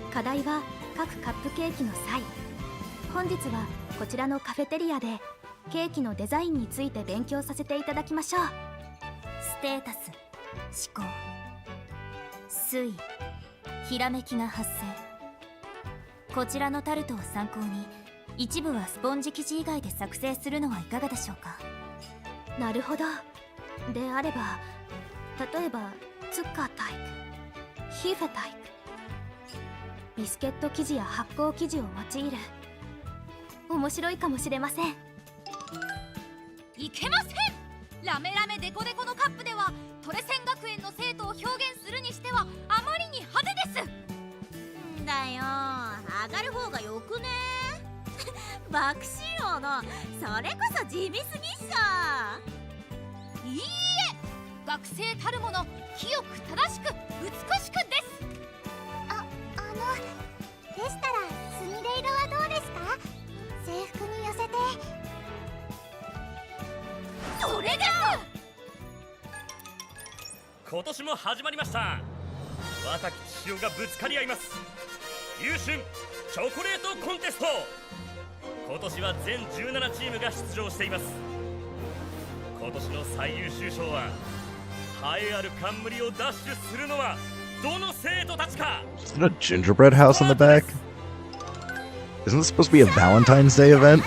す。課題は各カップケーキの際、本日はこちらのカフェテリアでケーキのデザインについて勉強させていただきましょう。ステータス、思考、推移、ひらめきが発生。こちらのタルトを参考に一部はスポンジ生地以外で作成するのはいかがでしょうか。なるほど。であれば例えばツッカータイプ、ヒーフェタイプ、ビスケット生地や発酵生地を用いる。面白いかもしれません。いけません。ラメラメデコデコのカップではトレセン学園の生徒を表現するにしてはあまりに派手です。んだよ、上がる方がよくね。爆笑王のそれこそ地味すぎっしょ。いいえ、学生たるもの清く正しく美しくです。でしたらスミレ色はどうですか？制服に寄せて。それです。今年も始まりました。若き千代がぶつかり合います。優春チョコレートコンテスト。今年は全17チームが出場しています。今年の最優秀賞は栄えある冠を奪取するのはどの生徒たちか。 Isn't a gingerbread house on the back? Isn't this supposed to be a Valentine's Day event?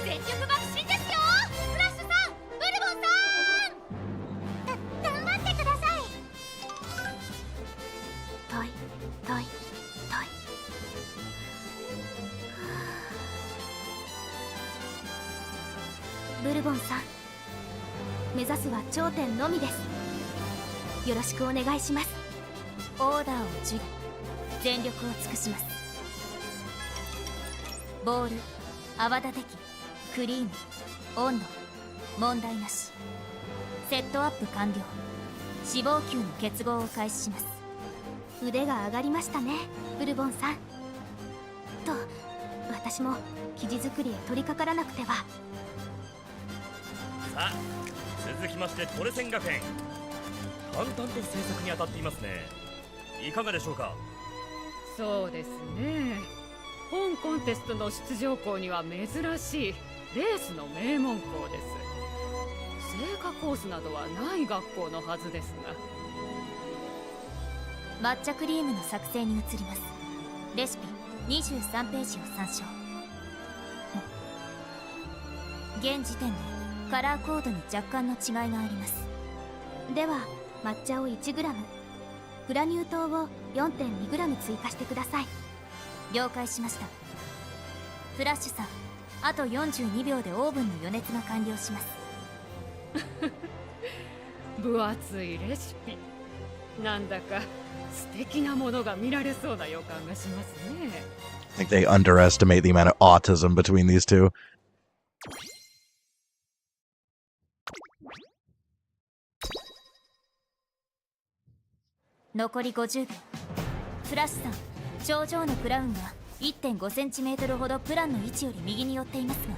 全力爆心ですよ。フラッシュさん、ブルボンさん、頑張ってください。トイトイトイ。ブルボンさん、目指すは頂点のみです。よろしくお願いします。オーダーを受理、全力を尽くします。ボール、泡立て器、クリーム、温度、問題なし。セットアップ完了。脂肪球の結合を開始します。腕が上がりましたね、ブルボンさん。と私も生地作りへ取り掛からなくては。さあ続きましてトレセン学園、淡々と制作に当たっていますね。いかがでしょうか。そうですね。本コンテストの出場校には珍しいレースの名門校です。成果コースなどはない学校のはずです抹茶クリームの作成に移ります。レシピ23ページを参照。現時点でカラーコードに若干の違いがあります。では抹茶を 1g、 グラニュー糖を 4.2g 追加してください。了解しました。フラッシュさん、あと42秒でオーブンの予熱が完了します。分厚いレシピ、なんだか素敵なものが見られそうな予感がしますね。I think they underestimate the amount of autism between these two. 残り50秒。フラッシュさん、頂上のクラウンが 1.5cm ほどプランの位置より右に寄っていますが。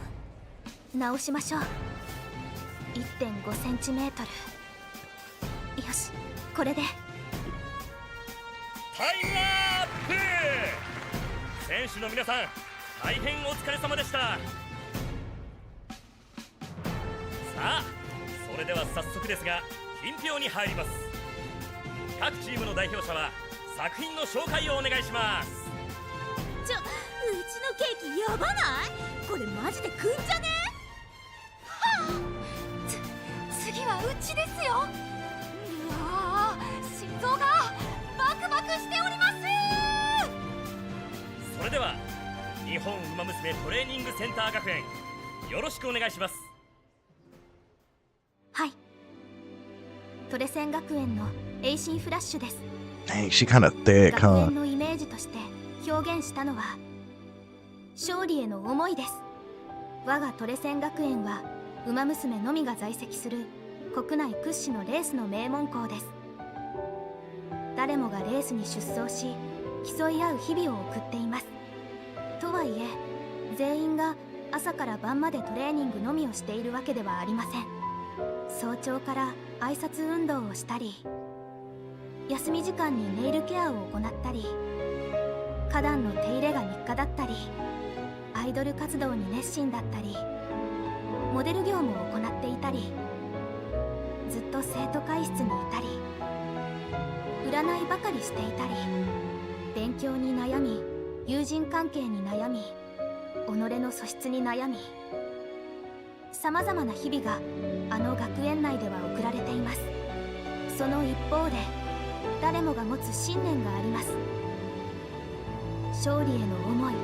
直しましょう。 1.5cm。 よし、これで。タイムアップ。選手の皆さん、大変お疲れ様でした。さあそれでは早速ですが品評に入ります。各チームの代表者は作品の紹介をお願いします。うちのケーキやばない？これマジでくんじゃね？はあ、次はうちですよ。うわー、心臓がバクバクしております。それでは日本ウマ娘トレーニングセンター学園、よろしくお願いします。はい、トレセン学園のエイシンフラッシュです。 Dang, she kind of thick, 学 huh? 園のイメージとして表現したのは勝利への思いです。我がトレセン学園はウマ娘のみが在籍する国内屈指のレースの名門校です。誰もがレースに出走し競い合う日々を送っています。とはいえ全員が朝から晩までトレーニングのみをしているわけではありません。早朝から挨拶運動をしたり、休み時間にネイルケアを行ったり、花壇の手入れが日課だったり、アイドル活動に熱心だったり、モデル業務を行っていたり、ずっと生徒会室にいたり、占いばかりしていたり、勉強に悩み、友人関係に悩み、己の素質に悩み、さまざまな日々があの学園内では送られています。その一方で誰もが持つ信念があります。勝利への思い、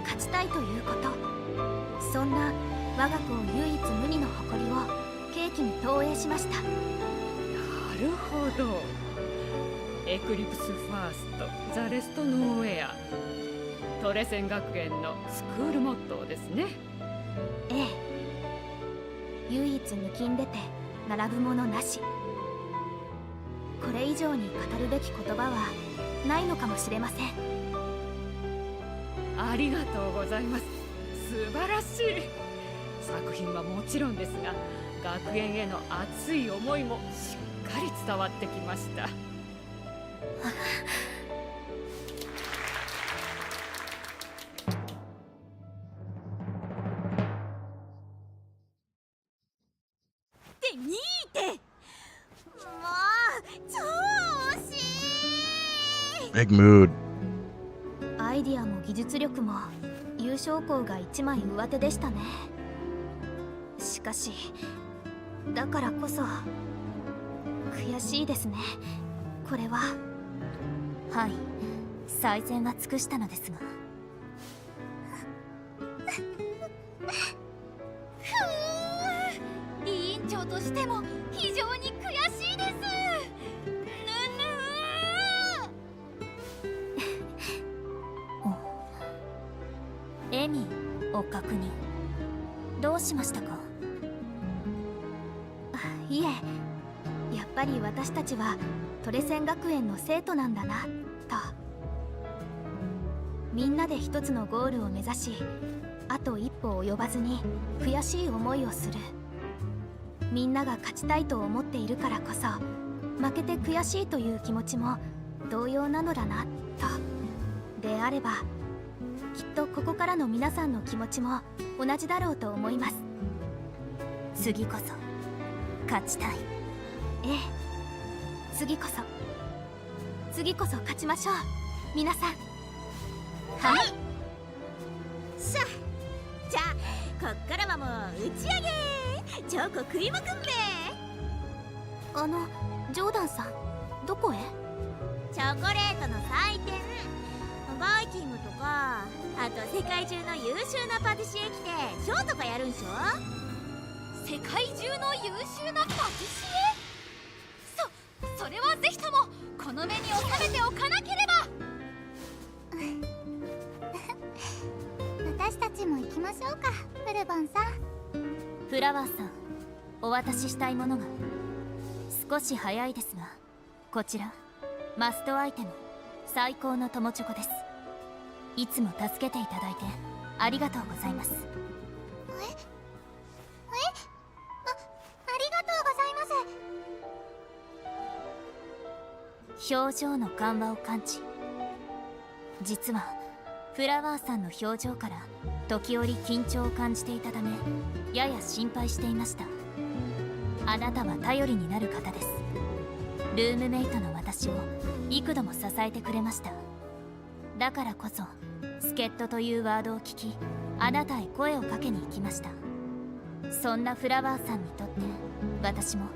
勝ちたいということ。そんな我が校唯一無二の誇りをケーキに投影しました。なるほど。エクリプスファースト、ザレストノーウェア、トレセン学園のスクールモットーですね。ええ、唯一抜きん出て並ぶものなし。これ以上に語るべき言葉はないのかもしれません。ありがとうございます。素晴らしい。作品はもちろんですが、学園への熱い思いもしっかり伝わってきました。で2位ってもう超惜しい。 Big mood. アイディアも技術力も優勝校が一枚上手でしたね。しかしだからこそ悔しいですね。これは。はい、最善は尽くしたのですが。委員長としても非常に悔しいです。エミを確認。どうしましたか？いえ、やっぱり私たちはトレセン学園の生徒なんだなと。みんなで一つのゴールを目指し、あと一歩及ばずに悔しい思いをする。みんなが勝ちたいと思っているからこそ、負けて悔しいという気持ちも同様なのだなと。であればきっとここからの皆さんの気持ちも同じだろうと思います。次こそ勝ちたい。ええ、次こそ勝ちましょう皆さん。はい。さあ、じゃあこっからはもう打ち上げチョコ食いまくんべ。ジョーダンさん、どこへ？チョコレートの祭典、バイキングとか、あと世界中の優秀なパティシエ来てショーとかやるんしょ。世界中の優秀なパティシエ？それはぜひともこの目に収めておかなければ。私たちも行きましょうか、ブルボンさん。フラワーさん、お渡ししたいものが。少し早いですが、こちらマストアイテム、最高の友チョコです。いつも助けていただいてありがとうございます。ありがとうございます。表情の緩和を感知。実はフラワーさんの表情から時折緊張を感じていたため、やや心配していました。あなたは頼りになる方です。ルームメイトの私を幾度も支えてくれました。だからこそ助っ人というワードを聞き、あなたへ声をかけに行きました。そんなフラワーさんにとって私も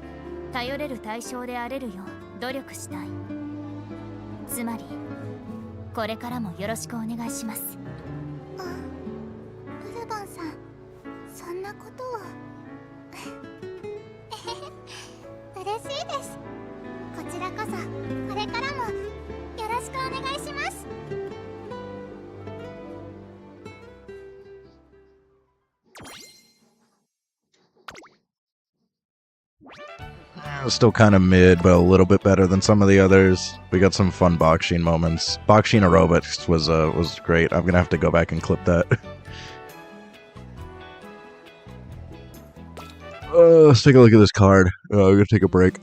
頼れる対象であれるよう努力したい。つまりこれからもよろしくお願いします。ブルボンさん、そんなことを嬉しいです。こちらこそこれからもよろしくお願いします。Still kind of mid, but a little bit better than some of the others. We got some fun boxing moments. Boxing aerobics was great. I'm gonna have to go back and clip that. Let's take a look at this card. We're gonna take a break.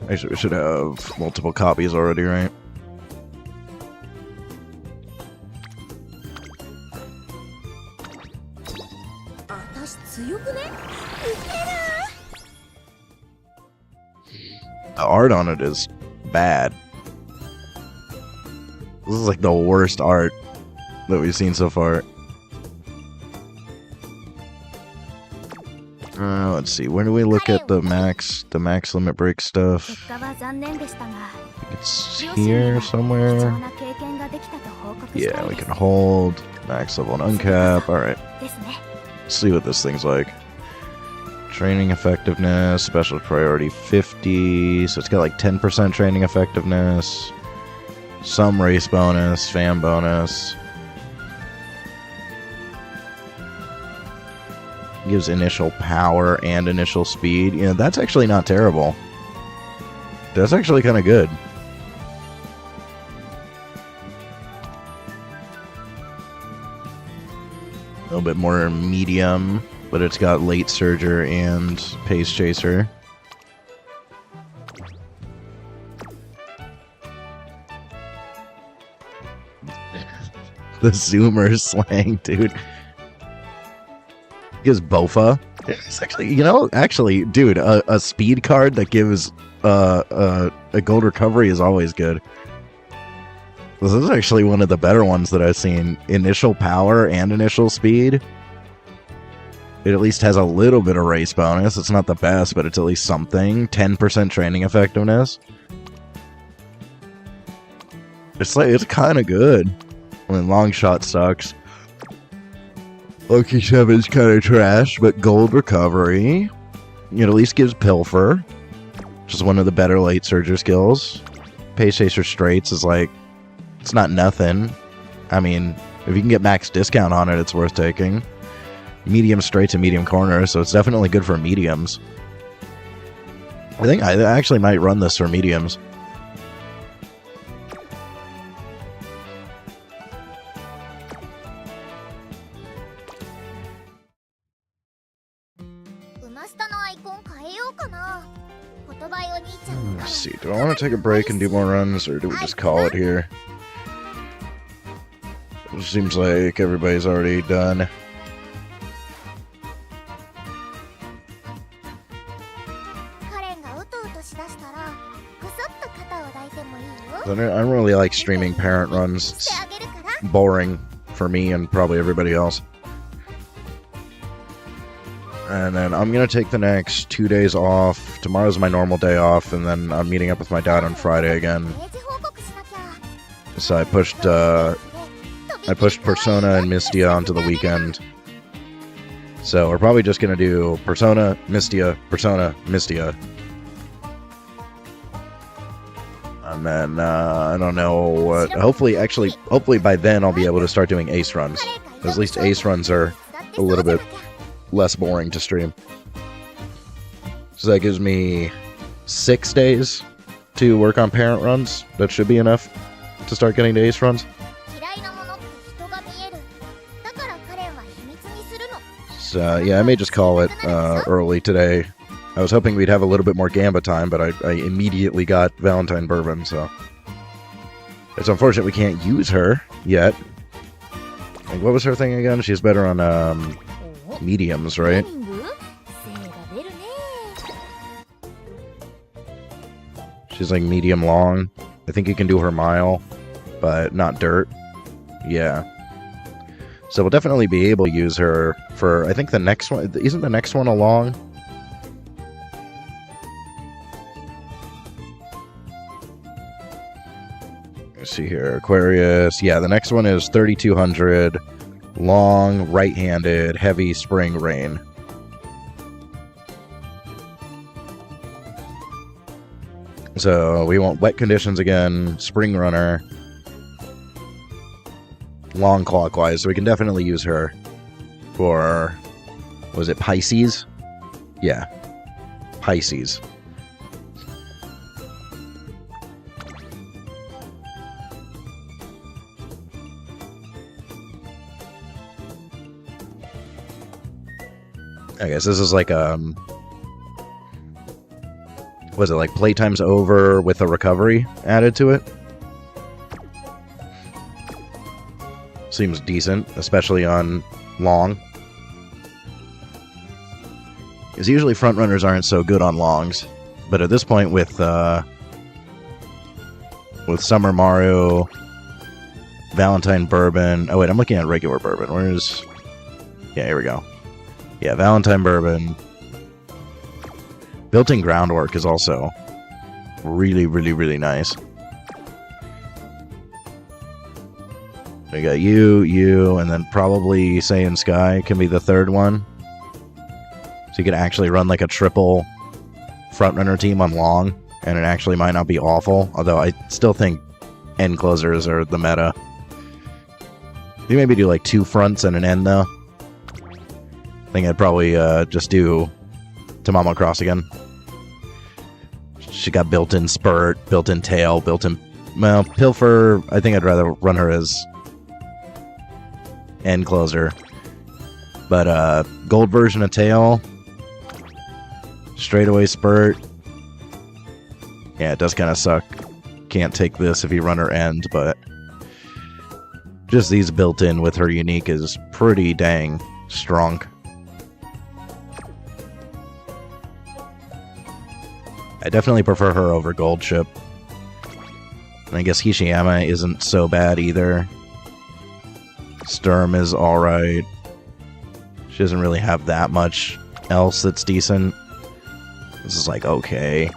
Actually, we should have multiple copies already, right? The art on it is bad. This is like the worst art that we've seen so far. Let's see. Where do we look at the max limit break stuff? It's here somewhere. Yeah, we can hold max level and uncap. All right. Let's see what this thing's like. Training effectiveness, special priority 50, so it's got like 10% training effectiveness, some race bonus, fan bonus. Gives initial power and initial speed. You know, that's actually not terrible. That's actually kind of good. A little bit more medium, but it's got late surger and pace chaser. The zoomer slang, dude. Gives Bofa. It's actually, you know, dude, a speed card that gives a gold recovery is always good. This is actually one of the better ones that I've seen. Initial power and initial speed. It at least has a little bit of race bonus. It's not the best, but it's at least something. 10% training effectiveness. It's kind of good. I mean, long shot sucks. Lucky 7's kind of trash, but gold recovery. It at least gives Pilfer, which is one of the better late surger skills. Pace Chaser Straights is like, it's not nothing. I mean, if you can get max discount on it, it's worth taking. Medium straights and medium corners, so it's definitely good for mediums. I think I actually might run this for mediums. Let's see, do I want to take a break and do more runs, or do we just call it here? It seems like everybody's already done. I don't really like streaming parent runs. It's boring for me and probably everybody else. And then I'm going to take the next 2 days off. Tomorrow's my normal day off, and then I'm meeting up with my dad on Friday again. So I pushed Persona and Mystia onto the weekend. So we're probably just going to do Persona, Mystia, And then, I don't know what... Hopefully by then I'll be able to start doing ace runs. At least ace runs are a little bit less boring to stream. So that gives me 6 days to work on parent runs. That should be enough to start getting to ace runs. So, yeah, I may just call it early today. I was hoping we'd have a little bit more Gamba time, but I immediately got Valentine Bourbon, so... It's unfortunate we can't use her yet. Like, what was her thing again? She's better on, mediums, right? She's like medium long. I think you can do her mile, but not dirt. Yeah. So we'll definitely be able to use her for, I think the next one... Isn't the next one a long? Let's see here. Aquarius. Yeah, the next one is 3200. Long, right-handed, heavy spring rain. So we want wet conditions again. Spring runner. Long clockwise. So we can definitely use her for... Was it Pisces? Yeah. Pisces. I guess this is like was it like playtime's over with a recovery added to it? Seems decent, especially on long. Because usually frontrunners aren't so good on longs, but at this point with Summer Mario, Valentine Bourbon. Oh wait, I'm looking at regular bourbon. Where's? Yeah, here we go. Yeah, Valentine Bourbon. Built-in groundwork is also really, really, really nice. We got you, and then probably Saiyan Sky can be the third one. So you could actually run like a triple frontrunner team on long, and it actually might not be awful. Although I still think end closers are the meta. You maybe do like 2 fronts and an end though. I think I'd probably just do Tamamo Cross again. She got built-in spurt, built-in tail, built-in... Well, Pilfer, I think I'd rather run her as end closer. But gold version of tail, straightaway spurt. Yeah, it does kind of suck. Can't take this if you run her end, but just these built-in with her unique is pretty dang strong. I definitely prefer her over Gold Ship. And I guess Hishiyama isn't so bad either. Sturm is alright. She doesn't really have that much else that's decent. This is like okay.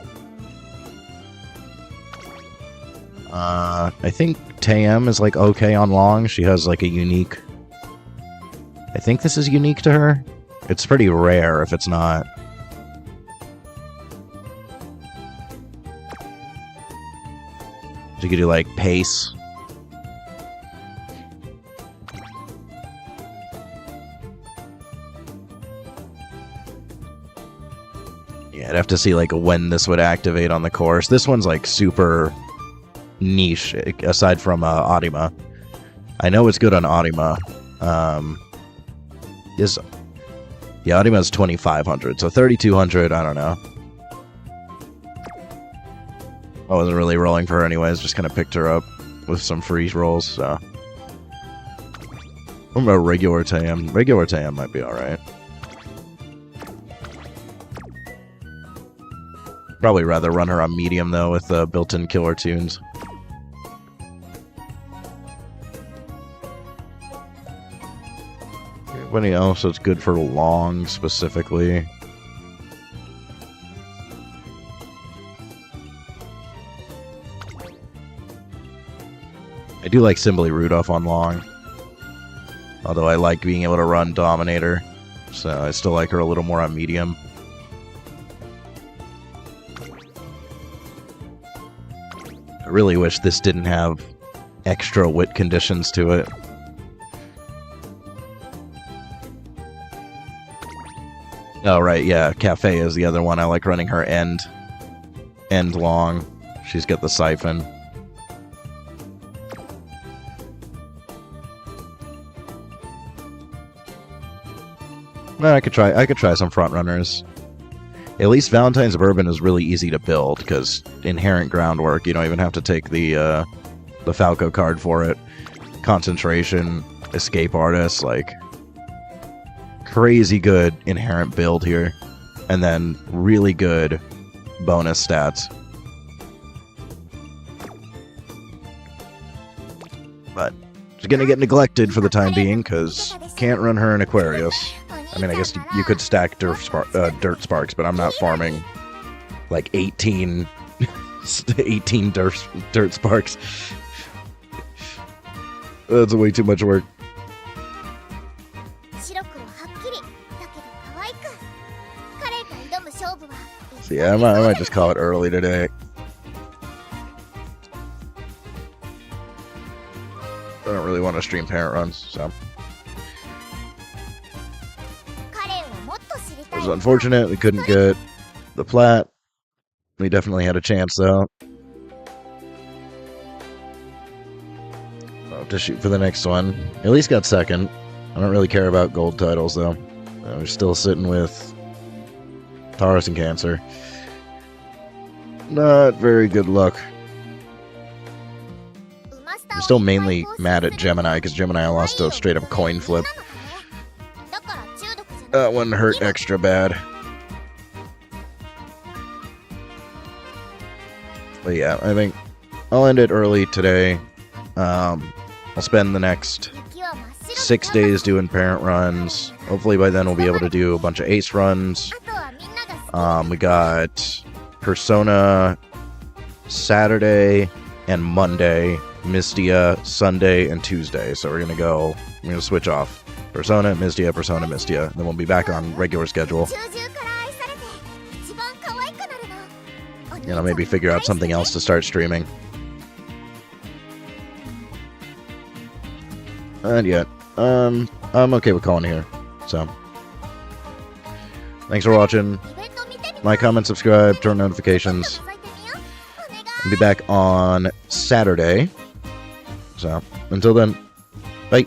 I think Taeyam is like okay on long. She has like a unique... I think this is unique to her. It's pretty rare if it's not. You could do like pace. Yeah, I'd have to see like when this would activate on the course. This one's like super niche, aside from Arima. I know it's good on Arima. Arima's 2,500, so 3,200, I don't know. I wasn't really rolling for her anyways, just kind of picked her up with some free rolls, so. What about regular Tam? Regular Tam might be alright. Probably rather run her on medium, though, with built-in killer tunes. Anybody else that's good for long, specifically? I do like Simply Rudolph on long. Although I like being able to run Dominator. So I still like her a little more on medium. I really wish this didn't have extra wit conditions to it. Oh, right, yeah. Cafe is the other one. I like running her end long. She's got the siphon. Well, I could try some front runners. At least Valentine's Bourbon is really easy to build because inherent groundwork. You don't even have to take the Falco card for it. Concentration, escape artist, like crazy good inherent build here, and then really good bonus stats. But she's gonna get neglected for the time being because can't run her in Aquarius. I mean, I guess you could stack dirt sparks, but I'm not farming like 18 dirt sparks. That's way too much work. So yeah, I might just call it early today. I don't really want to stream parent runs, so. It was unfortunate we couldn't get the plat. We definitely had a chance, though. I'll have to shoot for the next one. At least got second. I don't really care about gold titles, though. We're still sitting with Taurus and Cancer. Not very good luck. I'm still mainly mad at Gemini, because Gemini lost a straight-up coin flip. That one hurt extra bad. But yeah, I think I'll end it early today. I'll spend the next 6 days doing parent runs. Hopefully by then we'll be able to do a bunch of ace runs. We got Persona Saturday and Monday, Mystia Sunday and Tuesday. So we're gonna switch off Persona, Mystia, Persona, Mystia. Then we'll be back on regular schedule. You know, maybe figure out something else to start streaming. And yet, I'm okay with calling here. So, thanks for watching. Like, comment, subscribe, turn notifications. I'll be back on Saturday. So, until then, bye.